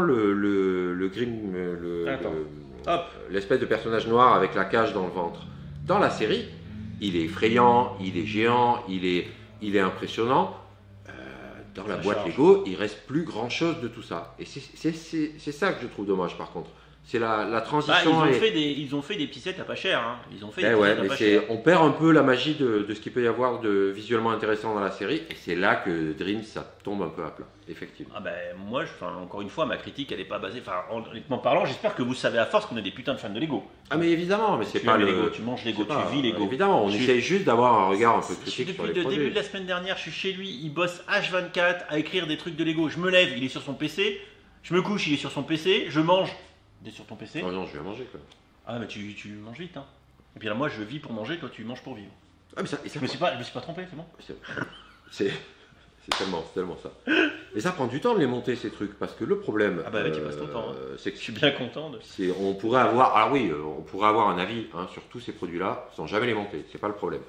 l'espèce de personnage noir avec la cage dans le ventre. Dans la série, il est effrayant, il est géant, il est impressionnant. Dans la boîte Lego, il reste plus grand chose de tout ça. Et c'est ça que je trouve dommage par contre. c'est la
Bah,
transition.
ils ont fait des petits sets à pas cher. Hein. Ils ont fait des
Ben
petits
ouais,
sets à
mais
pas cher.
on perd un peu la magie de ce qu'il peut y avoir de visuellement intéressant dans la série, et c'est là que Dreams, ça tombe un peu à plat, effectivement.
Ah ben moi, encore une fois, ma critique, elle est pas basée. Enfin, honnêtement parlant, j'espère que vous savez à force qu'on est des putains de fans de Lego.
Ah mais évidemment, mais c'est
Tu
pas
aimes
le...
Lego, tu manges Lego,
c'est pas-
tu vis Lego.
Évidemment, on
Je suis-
essaye juste d'avoir un regard un peu
Je suis
critique sur
depuis
les
le
produits.
début de la semaine dernière, je suis chez lui, il bosse H24 à écrire des trucs de Lego. Je me lève, il est sur son PC. Je me couche, il est sur son PC. Je mange, il est sur ton PC.
Oh non, je vais manger quoi.
Ah mais tu manges vite, hein. Et puis là, moi, je vis pour manger, toi, tu manges pour vivre.
Ah mais ça, et ça
Je me suis pas trompé, c'est bon.
c'est tellement ça. Et ça prend du temps de les monter ces trucs, parce que le problème,
Ah bah ouais, tu passes ton temps, hein.
c'est que
Je suis bien content de.
on pourrait avoir, alors oui, on pourrait avoir un avis hein, sur tous ces produits-là sans jamais les monter, c'est pas le problème.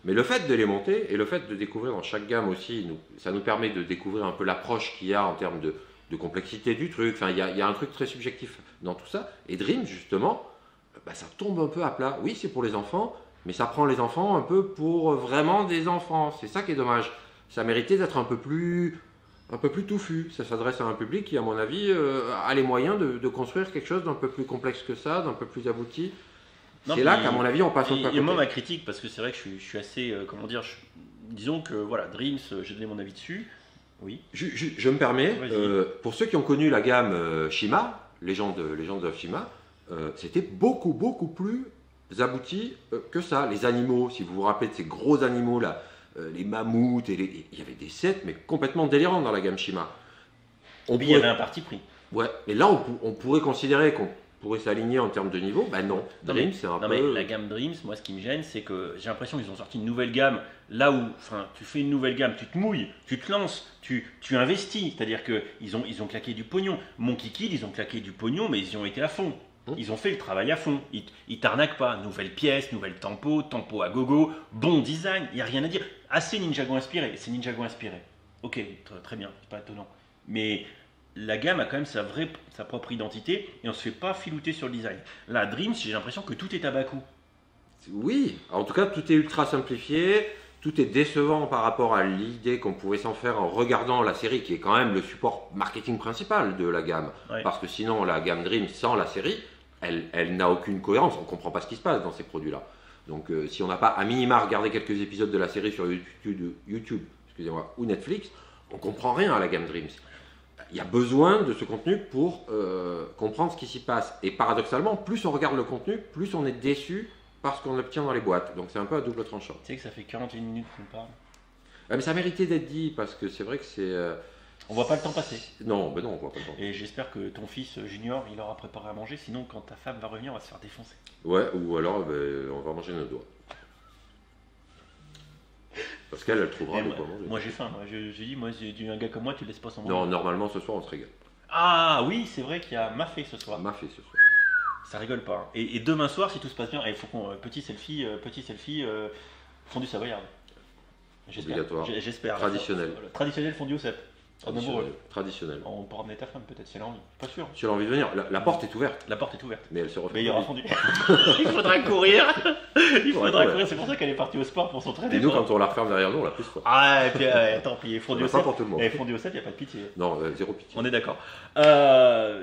Mais le fait de les monter et le fait de découvrir dans chaque gamme aussi, ça nous permet de découvrir un peu l'approche qu'il y a en termes de complexité du truc. Enfin, il y a un truc très subjectif dans tout ça. Et Dream, justement, bah, ça tombe un peu à plat. Oui, c'est pour les enfants, mais ça prend les enfants un peu pour vraiment des enfants. C'est ça qui est dommage. Ça méritait d'être un peu plus touffu. Ça s'adresse à un public qui, à mon avis, a les moyens de construire quelque chose d'un peu plus complexe que ça, d'un peu plus abouti.
Non,
C'est là
puis-
qu'à mon avis, on passe un peu à
Et moi,
côté.
ma critique, parce que c'est vrai que je suis assez. Comment dire disons que, voilà, Dreams, j'ai donné mon avis dessus. Oui.
Je me permets,
Vas-y.
pour ceux qui ont connu la gamme Shima, Legend of Shima, c'était beaucoup plus abouti que ça. Les animaux, si vous vous rappelez de ces gros animaux là, les mammouths, il y avait des sets mais complètement délirants dans la gamme Shima. On
Puis il y avait
pourrait,
un parti pris.
ouais, mais là on pourrait considérer qu'on pourrait s'aligner en termes de niveau. Ben non,
Non,
Dream
mais-
c'est un
Non, mais
peu.
la gamme Dreams, moi, ce qui me gêne, c'est que j'ai l'impression qu'ils ont sorti une nouvelle gamme. Là où, enfin, tu fais une nouvelle gamme, tu te mouilles, tu te lances, tu investis. C'est-à-dire qu'ils ont claqué du pognon. Monkey Kid, ils ont claqué du pognon, mais ils y ont été à fond. Ils ont fait le travail à fond. Ils t'arnaquent pas. Nouvelle pièce, nouvelle tempo à gogo, bon design, il n'y a rien à dire. Assez Ninjago inspiré, c'est Ninjago inspiré. Ok, très bien, c'est pas étonnant. Mais la gamme a quand même sa propre identité et on se fait pas filouter sur le design. Là, Dreams, j'ai l'impression que tout est à bas coût.
Oui, en tout cas, tout est ultra simplifié, tout est décevant par rapport à l'idée qu'on pouvait s'en faire en regardant la série, qui est quand même le support marketing principal de la gamme.
Ouais.
Parce que sinon, la gamme Dream sans la série, elle n'a aucune cohérence, on ne comprend pas ce qui se passe dans ces produits-là. Donc, si on n'a pas à minima regardé quelques épisodes de la série sur YouTube excusez-moi, ou Netflix, on ne comprend rien à la gamme Dreams. Il y a besoin de ce contenu pour comprendre ce qui s'y passe. Et paradoxalement, plus on regarde le contenu, plus on est déçu parce qu'on l'obtient dans les boîtes. Donc c'est un peu à double tranchant.
Tu sais que ça fait 41 minutes qu'on parle.
Mais ça méritait d'être dit parce que c'est vrai que c'est.
On voit pas le temps passer.
Non, ben non, on voit pas le temps.
Et j'espère que ton fils Junior, il aura préparé à manger, sinon quand ta femme va revenir, on va se faire défoncer.
Ouais, ou alors on va manger nos doigts. Parce qu'elle trouvera
Et
de quoi manger.
moi j'ai faim, moi j'ai un gars comme moi, tu le laisses pas sans manger.
Non, normalement ce soir on se régale.
Ah oui, c'est vrai qu'il y a Mafé ce soir.
M'a fait ce soir.
Ça rigole pas. Hein. Et demain soir, si tout se passe bien, il faut qu'on petit selfie fondue savoyarde. J'espère.
Obligatoire.
J'espère.
Traditionnel.
Traditionnel fondu au cep. En amoureux.
Traditionnel.
On peut ramener ta femme peut-être si elle a envie. Pas sûr.
Tu as envie de venir, la porte est ouverte,
La porte est ouverte.
mais elle se refait.
Mais il y aura fondu. Il faudra courir. Il faudra
courir.
courir. C'est pour ça qu'elle est partie au sport pour s'entraîner.
Et nous, quand on la referme derrière nous, on la plus fort.
Ah, et puis tant pis. Fondu
On
au
a pas
cep.
pour tout le monde.
Et fondu au cep, il n'y a pas de pitié.
Non, zéro pitié.
On est d'accord.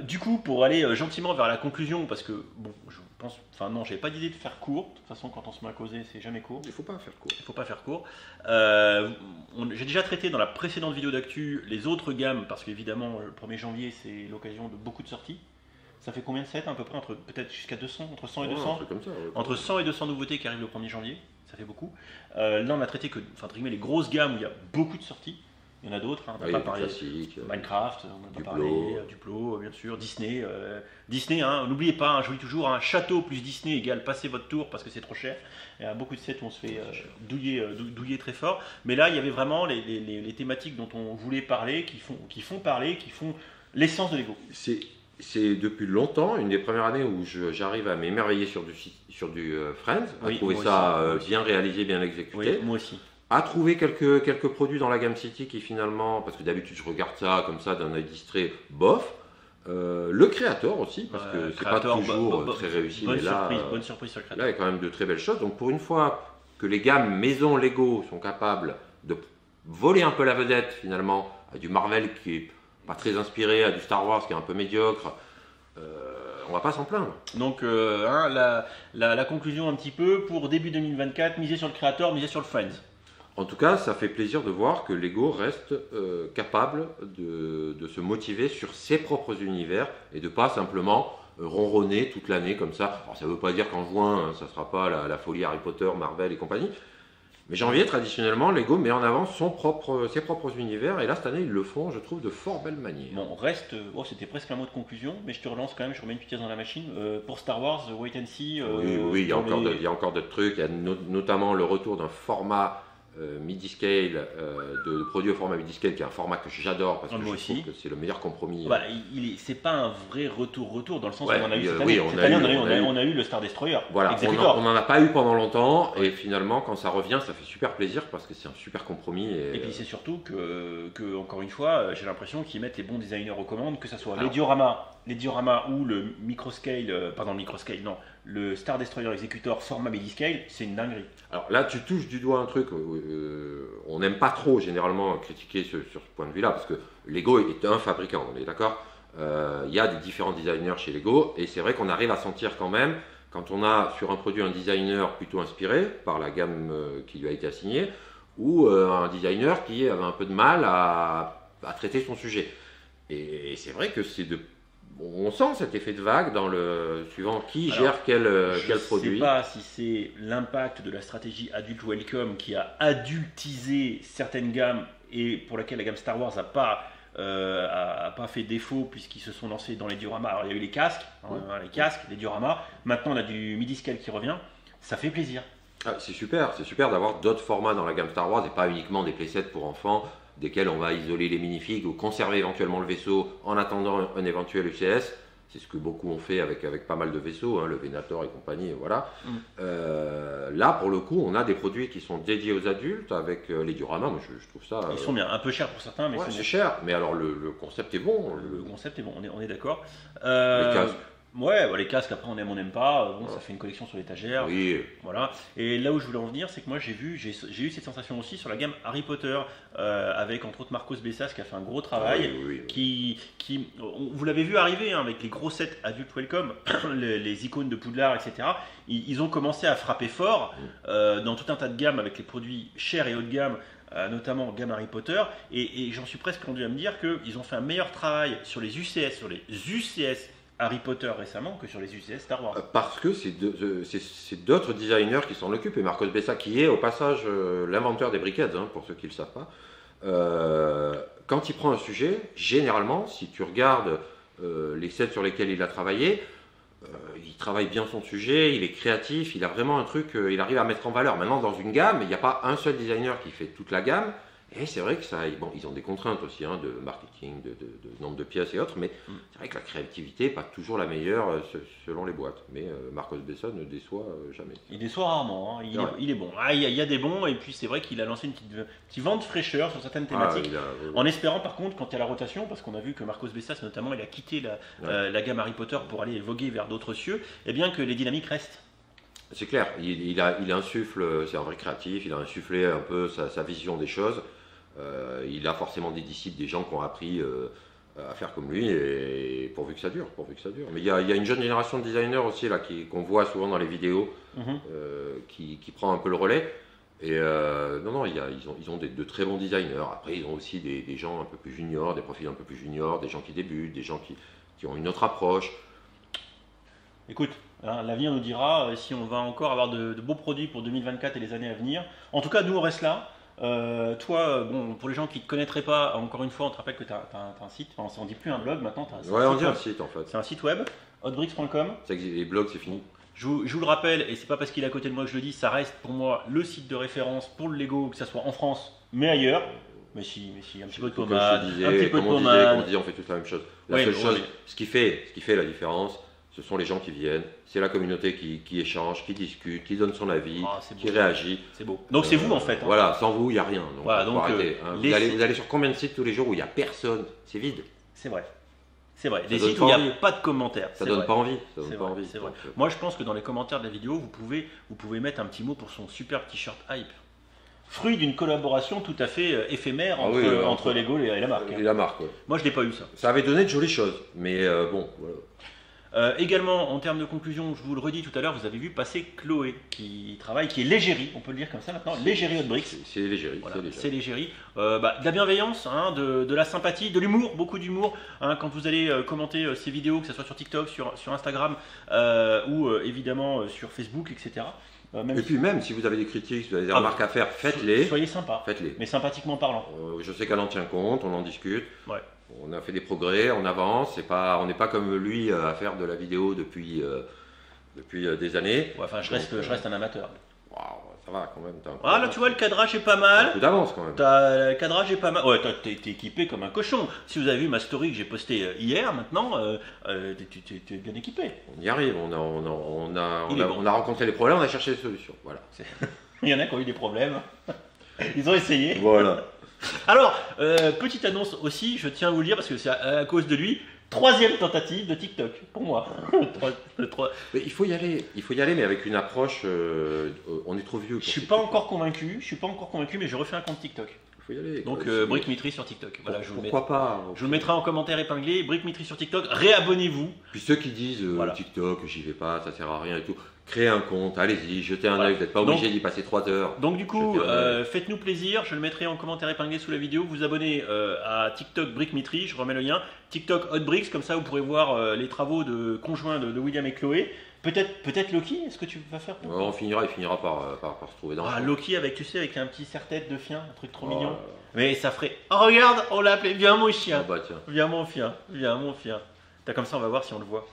Du coup, pour aller gentiment vers la conclusion, parce que bon, je pense, enfin non, j'avais pas d'idée de faire court. De toute façon, quand on se met à causer, c'est jamais court.
Il faut pas faire court.
Il faut pas faire court. J'ai déjà traité dans la précédente vidéo d'actu les autres gammes, parce qu'évidemment, le 1er janvier, c'est l'occasion de beaucoup de sorties. Ça fait combien de sets à peu près, peut-être jusqu'à 200, entre 100 et
Ouais,
200
un truc comme ça, ouais.
Entre 100 et 200 nouveautés qui arrivent le 1er janvier, ça fait beaucoup. Là, on a traité que, enfin, entre guillemets, les grosses gammes où il y a beaucoup de sorties. Il y en a d'autres, hein, on
Ah,
n'a
il y
pas
a du
parlé.
classique.
Minecraft, on n'a pas
Duplo.
parlé, Duplo, bien sûr, Disney. Disney, hein, n'oubliez pas, hein, je vous dis toujours, un château plus Disney égale passez votre tour parce que c'est trop cher. Il y a beaucoup de sets où on se fait douiller très fort. Mais là, il y avait vraiment les thématiques dont on voulait parler, qui font parler, qui font l'essence de Lego.
C'est depuis longtemps une des premières années où j'arrive à m'émerveiller sur du Friends, à
Oui,
trouver
moi
ça
aussi, moi aussi.
bien réalisé, bien exécuté,
Oui, moi aussi.
à trouver quelques produits dans la gamme City qui finalement, parce que d'habitude je regarde ça comme ça d'un œil distrait, bof. Le Creator aussi, parce que c'est pas
Creator,
toujours très réussi, mais là,
bonne surprise sur le
là
Creator.
il y a quand même de très belles choses. Donc pour une fois que les gammes maison Lego sont capables de voler un peu la vedette finalement à du Marvel qui est pas très inspiré, à du Star Wars qui est un peu médiocre, on va pas s'en plaindre.
Donc la conclusion un petit peu pour début 2024, miser sur le Creator, miser sur le Friends.
En tout cas, ça fait plaisir de voir que Lego reste capable de se motiver sur ses propres univers et de pas simplement ronronner toute l'année comme ça. Alors ça ne veut pas dire qu'en juin, ça ne sera pas la folie Harry Potter, Marvel et compagnie. Mais janvier, traditionnellement, Lego met en avant ses propres univers. Et là, cette année, ils le font, je trouve, de fort belle manière.
Bon, c'était presque un mot de conclusion, mais je te relance quand même, je remets une pièce dans la machine. Pour Star Wars, Wait and See.
Oui, il y a encore d'autres trucs. Il y a notamment le retour d'un format midi-scale, de produits au format midi-scale, qui est un format que j'adore parce que je trouve que c'est le meilleur compromis.
Bah, c'est pas un vrai retour dans le sens où on a eu cette
oui,
année. On a eu le Star Destroyer.
Voilà, on n'en a pas eu pendant longtemps et finalement quand ça revient ça fait super plaisir parce que c'est un super compromis.
Et puis c'est surtout que encore une fois j'ai l'impression qu'ils mettent les bons designers aux commandes, que ce soit les dioramas ou le le Star Destroyer Executor format midi-scale, c'est une dinguerie.
Alors là, tu touches du doigt un truc, on n'aime pas trop généralement critiquer sur ce point de vue-là, parce que Lego est un fabricant, on est d'accord. Il y a des différents designers chez Lego, et c'est vrai qu'on arrive à sentir quand même, quand on a sur un produit un designer plutôt inspiré par la gamme qui lui a été assignée, ou un designer qui avait un peu de mal à traiter son sujet. Et c'est vrai que on sent cet effet de vague dans le suivant qui gère quel produit.
Je ne sais pas si c'est l'impact de la stratégie Adult Welcome qui a adultisé certaines gammes et pour laquelle la gamme Star Wars n'a pas fait défaut puisqu'ils se sont lancés dans les dioramas. Alors il y a eu les casques, les dioramas. Maintenant on a du midi-scale qui revient. Ça fait plaisir.
Ah, c'est super d'avoir d'autres formats dans la gamme Star Wars et pas uniquement des playsets pour enfants desquels on va isoler les minifigs ou conserver éventuellement le vaisseau en attendant un éventuel UCS. C'est ce que beaucoup ont fait avec pas mal de vaisseaux, le Venator et compagnie, voilà. Là, pour le coup, on a des produits qui sont dédiés aux adultes avec les dioramas. Moi, je trouve ça...
Ils sont bien, un peu chers pour certains, mais
c'est cher. Mais alors, le concept est bon.
Le concept est bon, on est d'accord.
Les casques.
Ouais, les casques, après on aime pas. Ça fait une collection sur l'étagère.
Oui.
Voilà. Et là où je voulais en venir, c'est que moi j'ai eu cette sensation aussi sur la gamme Harry Potter, avec entre autres Marcos Bessas qui a fait un gros travail. Vous l'avez vu arriver avec les gros sets Adult Welcome, les icônes de Poudlard, etc. Ils ont commencé à frapper fort dans tout un tas de gammes avec les produits chers et haut de gamme. Notamment gamme Harry Potter, et j'en suis presque rendu à me dire qu'ils ont fait un meilleur travail sur les UCS Harry Potter récemment que sur les UCS Star Wars.
Parce que c'est d'autres designers qui s'en occupent, et Marcos Bessa qui est au passage l'inventeur des briquettes, pour ceux qui ne le savent pas. Quand il prend un sujet, généralement, si tu regardes les sets sur lesquels il a travaillé, il travaille bien son sujet, il est créatif, il a vraiment un truc, il arrive à mettre en valeur. Maintenant, dans une gamme, il n'y a pas un seul designer qui fait toute la gamme. Et c'est vrai que ils ont des contraintes aussi de marketing, de nombre de pièces et autres, mais c'est vrai que la créativité n'est pas toujours la meilleure selon les boîtes. Mais Marcos Bessa ne déçoit jamais.
Il déçoit rarement, il est bon. Il y a des bons, et puis c'est vrai qu'il a lancé une petite vent de fraîcheur sur certaines thématiques, en espérant par contre, quand il y a la rotation, parce qu'on a vu que Marcos Bessas notamment, il a quitté la gamme Harry Potter pour aller voguer vers d'autres cieux, et bien que les dynamiques restent.
C'est clair, il insuffle, c'est un vrai créatif, il a insufflé un peu sa vision des choses. Il a forcément des disciples, des gens qui ont appris à faire comme lui, et pourvu que ça dure. Mais il y a une jeune génération de designers aussi là qu'on voit souvent dans les vidéos, qui prend un peu le relais. Et ils ont de très bons designers. Après, ils ont aussi des gens un peu plus juniors, des profils un peu plus juniors, des gens qui débutent, des gens qui ont une autre approche.
Écoute, l'avenir nous dira si on va encore avoir de beaux produits pour 2024 et les années à venir. En tout cas, nous on reste là. Toi, pour les gens qui ne te connaîtraient pas, encore une fois, on te rappelle que tu as un site, on ne dit plus un blog maintenant.
On dit un site en fait.
C'est un site web, hotbricks.com.
Les blogs, c'est fini.
Je vous le rappelle, et c'est pas parce qu'il est à côté de moi que je le dis, ça reste pour moi le site de référence pour le Lego, que ce soit en France, mais ailleurs. Mais si, un petit peu de pommade,
on fait toute la même chose. La seule chose, ce qui fait la différence, ce sont les gens qui viennent, c'est la communauté qui échange, qui discute, qui donne son avis, qui réagit.
C'est beau. Donc c'est vous en fait.
Voilà, sans vous, il n'y a rien. Donc,
voilà, donc
vous allez sur combien de sites tous les jours où il n'y a personne? C'est vide.
C'est vrai. Des sites où il n'y a pas de commentaires.
Ça donne pas envie.
C'est vrai. Moi je pense que dans les commentaires de la vidéo, vous pouvez mettre un petit mot pour son super t-shirt hype. Fruit d'une collaboration tout à fait éphémère entre Lego et la marque.
Et la marque,
Moi je n'ai pas eu ça.
Ça avait donné de jolies choses, mais bon, voilà.
Également, en termes de conclusion, je vous le redis tout à l'heure, vous avez vu passer Chloé qui travaille, qui est l'égérie, on peut le dire comme ça maintenant, l'égérie Hot Bricks.
C'est l'égérie.
Voilà, c'est l'égérie. De la bienveillance, hein, de la sympathie, de l'humour, beaucoup d'humour. Hein, quand vous allez commenter ces vidéos, que ce soit sur TikTok, sur Instagram ou évidemment sur Facebook, etc.
Et puis même si vous avez des critiques, si vous avez des remarques à faire, faites-les.
Soyez sympa,
Faites-les.
mais sympathiquement parlant.
Je sais qu'elle en tient compte, on en discute.
Ouais.
On a fait des progrès, on avance. On n'est pas comme lui à faire de la vidéo depuis des années.
Ouais, enfin, je reste un amateur.
Waouh, ça va quand même.
Ah là, tu vois, le cadrage est pas
Un
mal.
coup d'avance quand même.
Le cadrage est pas mal. Ouais, t'es équipé comme un cochon. Si vous avez vu ma story que j'ai postée hier, maintenant, t'es bien équipé.
On y arrive, on a
Il est bon.
rencontré les problèmes, on a cherché des solutions. Voilà.
Il y en a qui ont eu des problèmes. Ils ont essayé.
Voilà.
Alors, petite annonce aussi, je tiens à vous le dire parce que c'est à cause de lui. 3e tentative de TikTok pour moi.
Mais il faut y aller, mais avec une approche. On est trop vieux.
Je suis pas encore convaincu, mais je refais un compte TikTok.
Il faut y aller.
Donc Brick Mitry sur TikTok. Voilà, je vous le mettrai en commentaire épinglé. Brick Mitry sur TikTok. Réabonnez-vous.
Puis ceux qui disent
Voilà.
TikTok, j'y vais pas, ça sert à rien et tout. Créez un compte, allez-y, jetez un
Voilà.
œil, vous n'êtes pas obligé d'y passer 3 heures.
Donc du coup,
Jetez un œil.
faites-nous plaisir, je le mettrai en commentaire épinglé sous la vidéo. Vous abonnez à TikTok Brick Mitry, je remets le lien. TikTok Hot Bricks, comme ça vous pourrez voir les travaux de conjoints de William et Chloé. Peut-être Loki, est-ce que tu vas faire pour
Il finira par se trouver dans le
Ah,
fond.
Loki avec, tu sais, avec un petit serre-tête de chien, un truc trop mignon.
là.
Mais ça ferait. Oh, regarde, on l'a appelé. Viens, mon chien.
Ah bah tiens.
Viens, mon chien. Viens, mon chien. T'as comme ça, on va voir si on le voit.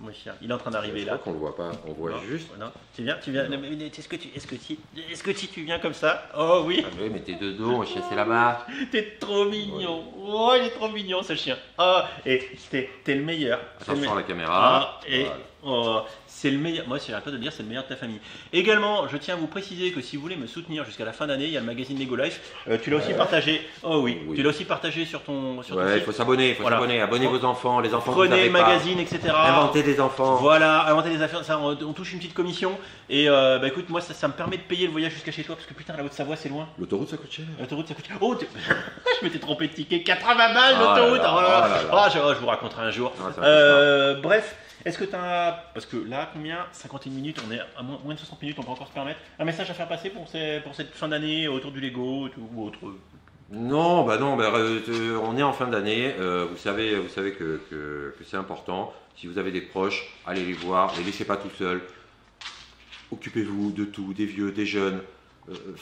Mon chien. Il est en train d'arriver
Je
là.
crois qu'on le voit pas, on voit
Non,
juste.
non. Tu viens. Non, mais est-ce que tu viens comme ça? Oh oui.
Ah oui, mais t'es de dos, mon chien c'est là-bas.
T'es trop mignon. Oh, il est trop mignon ce chien. Oh, et t'es le meilleur. C'est le
Attention à
me-
la caméra.
Ah, et
Voilà.
oh, c'est le meilleur. Moi, j'arrête pas de le dire, c'est le meilleur de ta famille. Également, je tiens à vous préciser que si vous voulez me soutenir jusqu'à la fin d'année, il y a le magazine Lego Life. Tu l'as aussi partagé. Oh oui,
Oui.
tu l'as aussi partagé sur ton
Ouais,
site.
il faut s'abonner,
Voilà.
Abonnez vos enfants, les enfants que vous
Prenez
avez
le
pas.
magazine, etc.
Inventez des enfants.
Voilà, inventer des affaires, ça, on touche une petite commission. Et écoute, moi, ça me permet de payer le voyage jusqu'à chez toi parce que putain, la Haute-Savoie, c'est loin.
L'autoroute ça coûte cher.
L'autoroute, ça coûte. Oh, je m'étais trompé de ticket. 80 balles
Oh là
l'autoroute.
là,
Oh là là.
oh là là.
Ah, je vous raconterai un jour.
Ah, ça
Bref, est-ce que tu as. Parce que là, combien 51 minutes, on est à moins de 60 minutes, on peut encore se permettre. Un message à faire passer pour cette fin d'année autour du Lego ou autre.
Non, on est en fin d'année. Vous savez que c'est important. Si vous avez des proches, allez les voir. Les laissez pas tout seuls. Occupez-vous de tout, des vieux, des jeunes.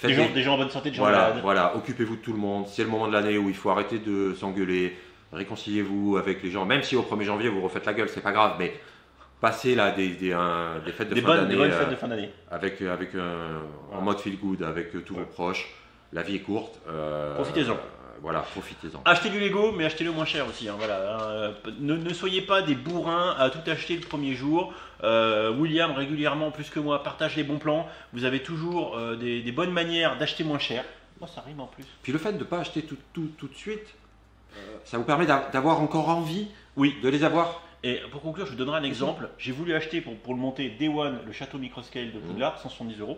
Des gens en bonne santé, des gens malades.
Voilà. Occupez-vous de tout le monde. C'est le moment de l'année où il faut arrêter de s'engueuler. Réconciliez-vous avec les gens. Même si au 1er janvier vous refaites la gueule, c'est pas grave. Mais passez là des fêtes de
Des
fin d'année.
bonnes fêtes de fin d'année.
En mode feel good avec tous vos proches. La vie est courte.
Profitez-en.
Voilà, profitez-en.
Achetez du Lego, mais achetez-le moins cher aussi. Hein, voilà. Ne soyez pas des bourrins à tout acheter le premier jour. William, régulièrement, plus que moi, partage les bons plans. Vous avez toujours des bonnes manières d'acheter moins cher. Moi, ça rime en plus.
Puis le fait de ne pas acheter tout de suite, ça vous permet d'avoir encore envie de les avoir.
Et pour conclure, je vous donnerai un exemple. J'ai voulu acheter pour le monter Day One, le château microscale de Poudlard, 170 €.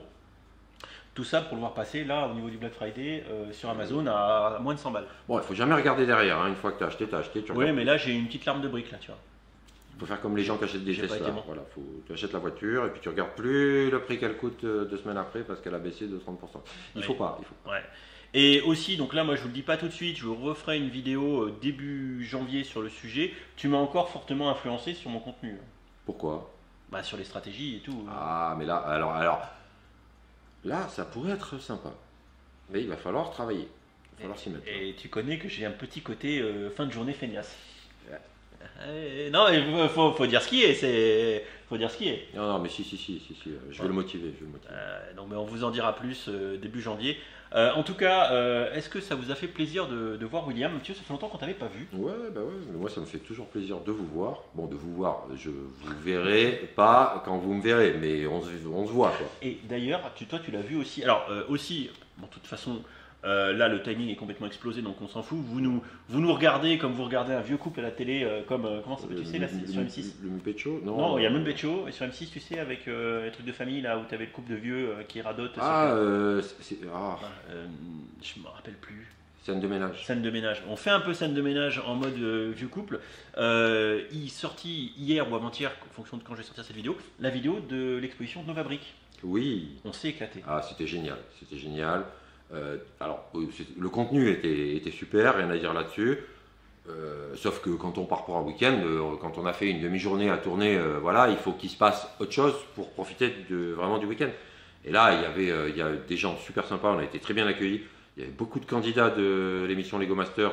Tout ça pour le voir passer là au niveau du Black Friday sur Amazon à moins de 100 balles.
Bon, il faut jamais regarder derrière. Hein. Une fois que tu as acheté, tu
Oui,
regardes.
mais là j'ai une petite larme de brique là, tu vois.
Il faut faire comme les gens qui achètent des
J'ai pas
Tesla.
été bon.
Voilà, tu achètes la voiture et puis tu regardes plus le prix qu'elle coûte 2 semaines après parce qu'elle a baissé de 30%. Il
Oui.
faut pas.
Ouais. Et aussi, donc là, moi je vous le dis pas tout de suite, je vous referai une vidéo début janvier sur le sujet. Tu m'as encore fortement influencé sur mon contenu.
Pourquoi?
Bah, sur les stratégies et tout.
Ah, mais là, alors, là, ça pourrait être sympa. Mais il va falloir travailler. Il va falloir s'y mettre.
Et tu connais que j'ai un petit côté fin de journée feignasse. Non, il faut dire ce qui est. Faut dire ce qui est.
Non, mais si. Je vais le motiver.
Donc, mais on vous en dira plus début janvier. En tout cas, est-ce que ça vous a fait plaisir de voir William? Monsieur, ça fait longtemps qu'on t'avait pas vu.
Ouais, mais moi ça me fait toujours plaisir de vous voir. Bon, de vous voir, je vous verrai pas quand vous me verrez, mais on se voit quoi.
Et d'ailleurs, toi tu l'as vu aussi. Alors, aussi, bon, de toute façon, là le timing est complètement explosé, donc on s'en fout. Vous nous regardez comme vous regardez un vieux couple à la télé, comment ça s'appelle, tu sais, là, sur M6.
Le Muppet Show?
Non, il y a Muppet Show, et sur M6, tu sais, avec les trucs de famille, là où tu avais le couple de vieux qui radotent.
Ah,
je me rappelle plus.
Scène de ménage.
Scène de ménage. On fait un peu scène de ménage en mode vieux couple. Il est sorti hier ou avant-hier, en fonction de quand je vais sortir cette vidéo, la vidéo de l'exposition de Nova Brick.
Oui.
On s'est éclaté.
Ah, c'était génial. C'était génial. Alors, le contenu était super, rien à dire là-dessus. Sauf que quand on part pour un week-end, quand on a fait une demi-journée à tourner, voilà, il faut qu'il se passe autre chose pour profiter vraiment du week-end. Et là, il y a des gens super sympas, on a été très bien accueillis. Il y avait beaucoup de candidats de l'émission Lego Masters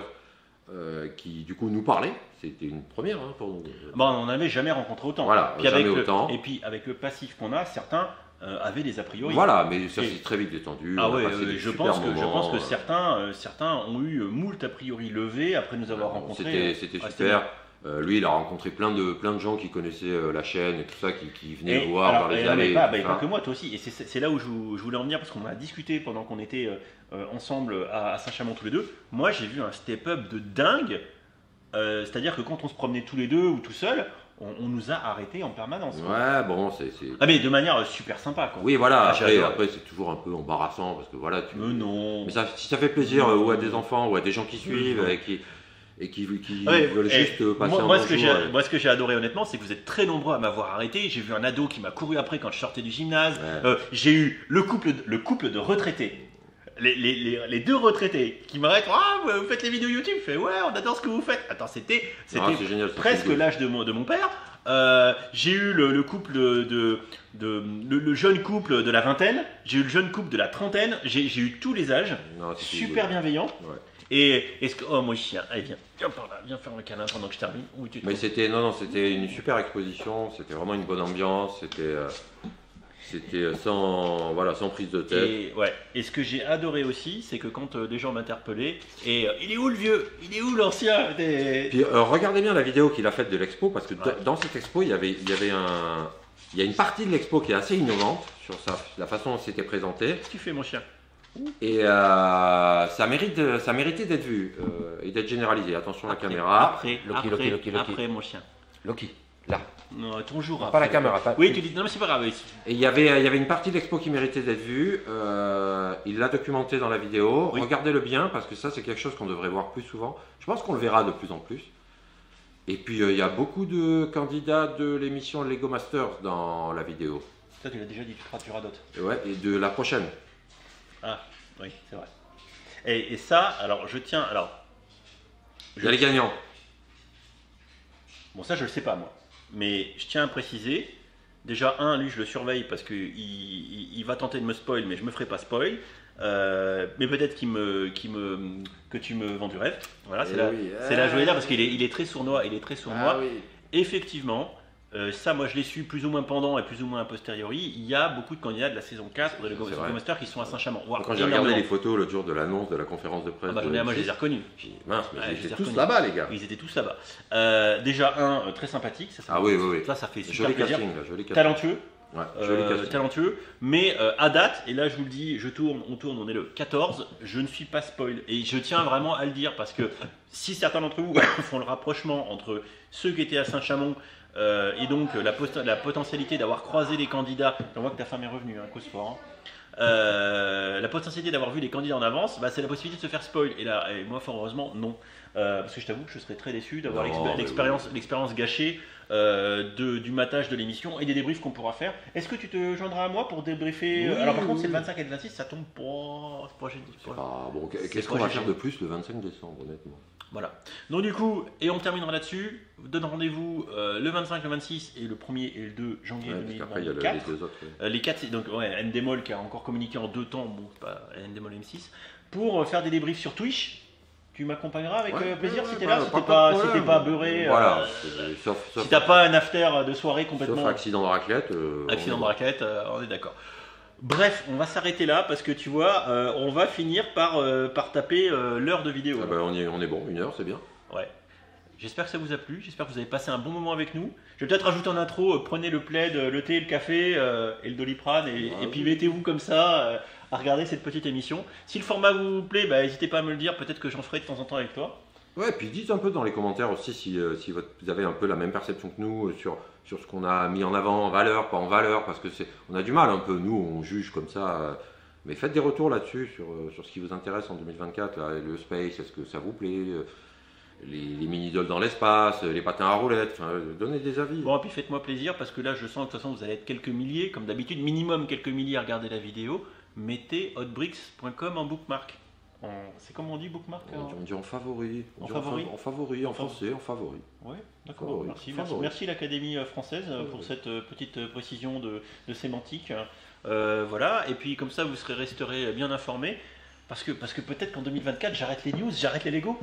qui, du coup, nous parlaient. C'était une première pour nous.
Bon, on n'avait jamais rencontré autant.
Voilà,
puis
jamais
avec
autant.
Et puis, avec le passif qu'on a, certains avaient des a priori.
Voilà, mais ça s'est très vite détendu.
Ah
on a
ouais,
passé des
je
super
pense que
moments.
certains ont eu moult a priori levés après nous avoir rencontrés.
C'était super. Lui, il a rencontré plein de gens qui connaissaient la chaîne et tout ça, qui venaient le voir dans les allées.
Pas que moi, toi aussi. Et c'est là où je voulais en venir parce qu'on a discuté pendant qu'on était ensemble à Saint-Chamond tous les deux. Moi, j'ai vu un step-up de dingue. C'est-à-dire que quand on se promenait tous les deux ou tout seul, on nous a arrêtés en permanence.
Ouais, bon, c'est.
Ah, mais de manière super sympa, quoi.
Oui, voilà.
Ah,
après c'est toujours un peu embarrassant parce que voilà.
Mais non.
Mais si ça fait plaisir ou à des enfants ou à des gens qui suivent et qui veulent juste passer un bon jour.
Moi, ce que j'ai adoré honnêtement, c'est que vous êtes très nombreux à m'avoir arrêté. J'ai vu un ado qui m'a couru après quand je sortais du gymnase.
Ouais.
J'ai eu le couple de retraités. Les deux retraités qui m'arrêtent. Ah, vous faites les vidéos YouTube. Je fais ouais, on adore ce que vous faites. Attends, c'était
génial,
presque l'âge de mon père. J'ai eu le couple le jeune couple de la vingtaine. J'ai eu le jeune couple de la trentaine. J'ai eu tous les âges.
Non, c'était
super bienveillants.
Ouais.
Et est-ce que oh mon chien, allez viens par là, viens faire un câlin pendant que je termine.
Mais c'était une super exposition. C'était vraiment une bonne ambiance. C'était sans prise de tête.
Et ce que j'ai adoré aussi, c'est que quand des gens m'interpellaient, il est où le vieux? Il est où l'ancien?
Puis regardez bien la vidéo qu'il a faite de l'expo, parce que dans cette expo, il y a une partie de l'expo qui est assez innovante sur la façon dont c'était présenté.
Qu'est-ce que tu fais, mon chien?
Et ça méritait d'être vu et d'être généralisé. Attention à la caméra.
Après, mon chien.
Loki, là.
Non, ton jour.
Pas la caméra.
Oui, tu dis. Non, mais c'est pas grave.
Et il y avait une partie de l'expo qui méritait d'être vue. Il l'a documenté dans la vidéo.
Oui.
Regardez-le bien parce que ça, c'est quelque chose qu'on devrait voir plus souvent. Je pense qu'on le verra de plus en plus. Et puis, il y a beaucoup de candidats de l'émission Lego Masters dans la vidéo.
Toi, tu l'as déjà dit, tu radotes.
Ouais, et de la prochaine.
Ah, oui, c'est vrai. Et ça, alors,
Il y a les gagnants.
Bon, ça, je le sais pas, moi. Mais je tiens à préciser, déjà, lui, je le surveille parce qu'il va tenter de me spoil, mais je me ferai pas spoil. Mais peut-être que tu me vends du rêve. Voilà, c'est là je voulais dire parce qu'il est très sournois.
Ah, oui.
Effectivement, ça, moi, je l'ai su plus ou moins pendant et plus ou moins a posteriori. Il y a beaucoup de candidats de la saison 4 de Lego Masters qui sont à Saint-Chamond.
Quand j'ai regardé les photos l'autre jour de l'annonce de la conférence de presse,
moi, je les ai reconnus.
J'ai dit, mince, mais ils étaient tous
reconnus.
là-bas, les gars.
Ils étaient tous là-bas. Déjà, très sympathique. Ça,
oui.
Ça fait super
Joli
plaisir.
joli casting.
Talentueux.
Ouais, joli casting.
Talentueux, mais à date, et là je vous le dis, on est le 14, je ne suis pas spoil, et je tiens vraiment à le dire parce que si certains d'entre vous font le rapprochement entre ceux qui étaient à Saint-Chamond et donc la potentialité d'avoir croisé les candidats, on voit que ta femme est revenue, Cosfor, la potentialité d'avoir vu les candidats en avance, c'est la possibilité de se faire spoil, et moi fort heureusement non, parce que je t'avoue que je serais très déçu d'avoir l'expérience gâchée du matage de l'émission et des débriefs qu'on pourra faire. Est-ce que tu te joindras à moi pour débriefer? Alors par contre c'est le 25 et le 26, ça tombe pas
Qu'est-ce qu'on va faire de plus le 25 décembre, honnêtement?
Voilà. Donc du coup, et on terminera là-dessus, donne rendez-vous le 25, le 26 et le 1er et le 2 janvier 2024.
Après il y a les deux autres.
Les 4, donc Endemol qui a encore communiqué en 2 temps, bon c'est pas Endemol M6, pour faire des débriefs sur Twitch. Tu m'accompagneras avec plaisir si t'es là, si t'es pas beurré.
Voilà,
si t'as pas un after de soirée complètement.
Sauf accident de raclette.
On est d'accord. Bref, on va s'arrêter là parce que tu vois, on va finir par taper l'heure de vidéo.
On est bon, 1 heure, c'est bien.
Ouais. J'espère que ça vous a plu, j'espère que vous avez passé un bon moment avec nous. Je vais peut-être rajouter en intro, prenez le plaid, le thé, le café et le Doliprane et puis mettez-vous comme ça à regarder cette petite émission. Si le format vous plaît, n'hésitez pas à me le dire, peut-être que j'en ferai de temps en temps avec toi.
Ouais, puis dites un peu dans les commentaires aussi si vous avez un peu la même perception que nous sur ce qu'on a mis en avant en valeur, pas en valeur, parce que on a du mal un peu, nous on juge comme ça Mais faites des retours là-dessus, sur ce qui vous intéresse en 2024, là, le space, est-ce que ça vous plaît, les mini-dolls dans l'espace, les patins à roulettes, enfin, donnez des avis.
Bon, et puis faites-moi plaisir parce que là, je sens que de toute façon, vous allez être quelques milliers, comme d'habitude, minimum quelques milliers à regarder la vidéo. Mettez hotbricks.com en bookmark. C'est comme on dit bookmark
On dit en favori.
En favori
En favori, en français, en favori.
Oui, d'accord.
Favori.
Merci,
Favori.
merci l'Académie française pour cette petite précision de sémantique. Voilà, et puis comme ça, vous resterez bien informés. Parce que peut-être qu'en 2024, j'arrête les news, j'arrête les Lego.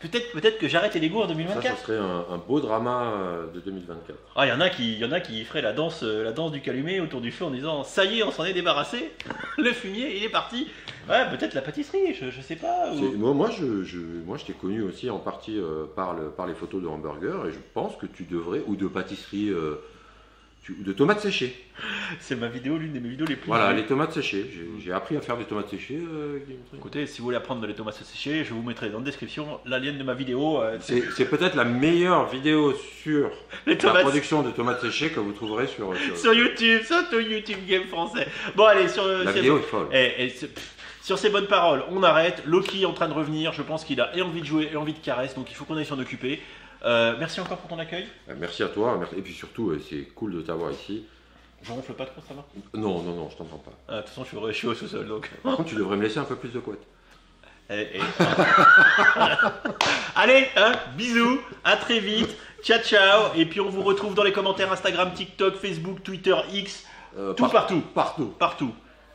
Peut-être que j'arrête les Lego en
Ça
2024.
serait un beau drama de 2024.
Ah, il y en a qui feraient la danse du calumet autour du feu en disant ça y est, on s'en est débarrassé, le fumier il est parti. Ouais, peut-être la pâtisserie, je sais pas.
Moi, je t'ai connu aussi en partie par les photos de hamburgers et je pense que tu devrais, ou de pâtisserie, de tomates séchées.
C'est l'une de mes vidéos les plus.
Voilà,
vues.
les tomates séchées. J'ai appris à faire des tomates séchées.
Écoutez, si vous voulez apprendre les tomates séchées, je vous mettrai dans la description la lien de ma vidéo.
C'est peut-être la meilleure vidéo sur
Les
la
tomates
production de tomates séchées que vous trouverez sur
sur YouTube, sur tout YouTube Game français. Bon, allez,
la vidéo est folle.
Sur ces bonnes paroles, on arrête. Loki est en train de revenir. Je pense qu'il a et envie de jouer et envie de caresse, donc il faut qu'on aille s'en occuper. Merci encore pour ton accueil.
Merci à toi, et puis surtout, c'est cool de t'avoir ici.
Je ronfle pas trop, ça va?
Non, je t'entends pas.
De toute façon, je suis au sous-sol, donc.
Par contre, tu devrais me laisser un peu plus de couette.
Allez, bisous, à très vite, ciao, et puis on vous retrouve dans les commentaires Instagram, TikTok, Facebook, Twitter, X, partout.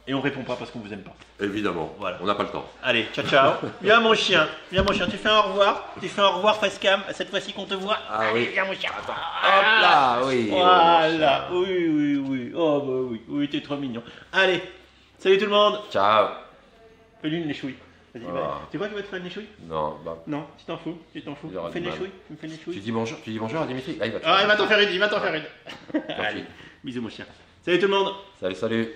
Et on répond pas parce qu'on vous aime pas.
Évidemment,
Voilà.
on n'a pas le temps.
Allez, ciao. Viens mon chien, tu fais un au revoir facecam, cette fois-ci qu'on te voit.
Ah oui.
Allez, viens mon chien.
Hop là, oui.
Voilà, oui. Oh bah oui, t'es trop mignon. Allez, salut tout le monde.
Ciao.
Fais-lui une léchouille. Vas-y,
Ah.
vas-y. Tu vois qu'il va te faire une léchouille?
Non,
Non, tu t'en fous.
Il aura
Fais
du
une
mal.
léchouille, tu me fais une léchouille.
Tu dis bonjour à Dimitri. Ah, il va te
Ah, il va t'en faire une, Allez, bisous mon chien. Salut tout le monde.
Salut.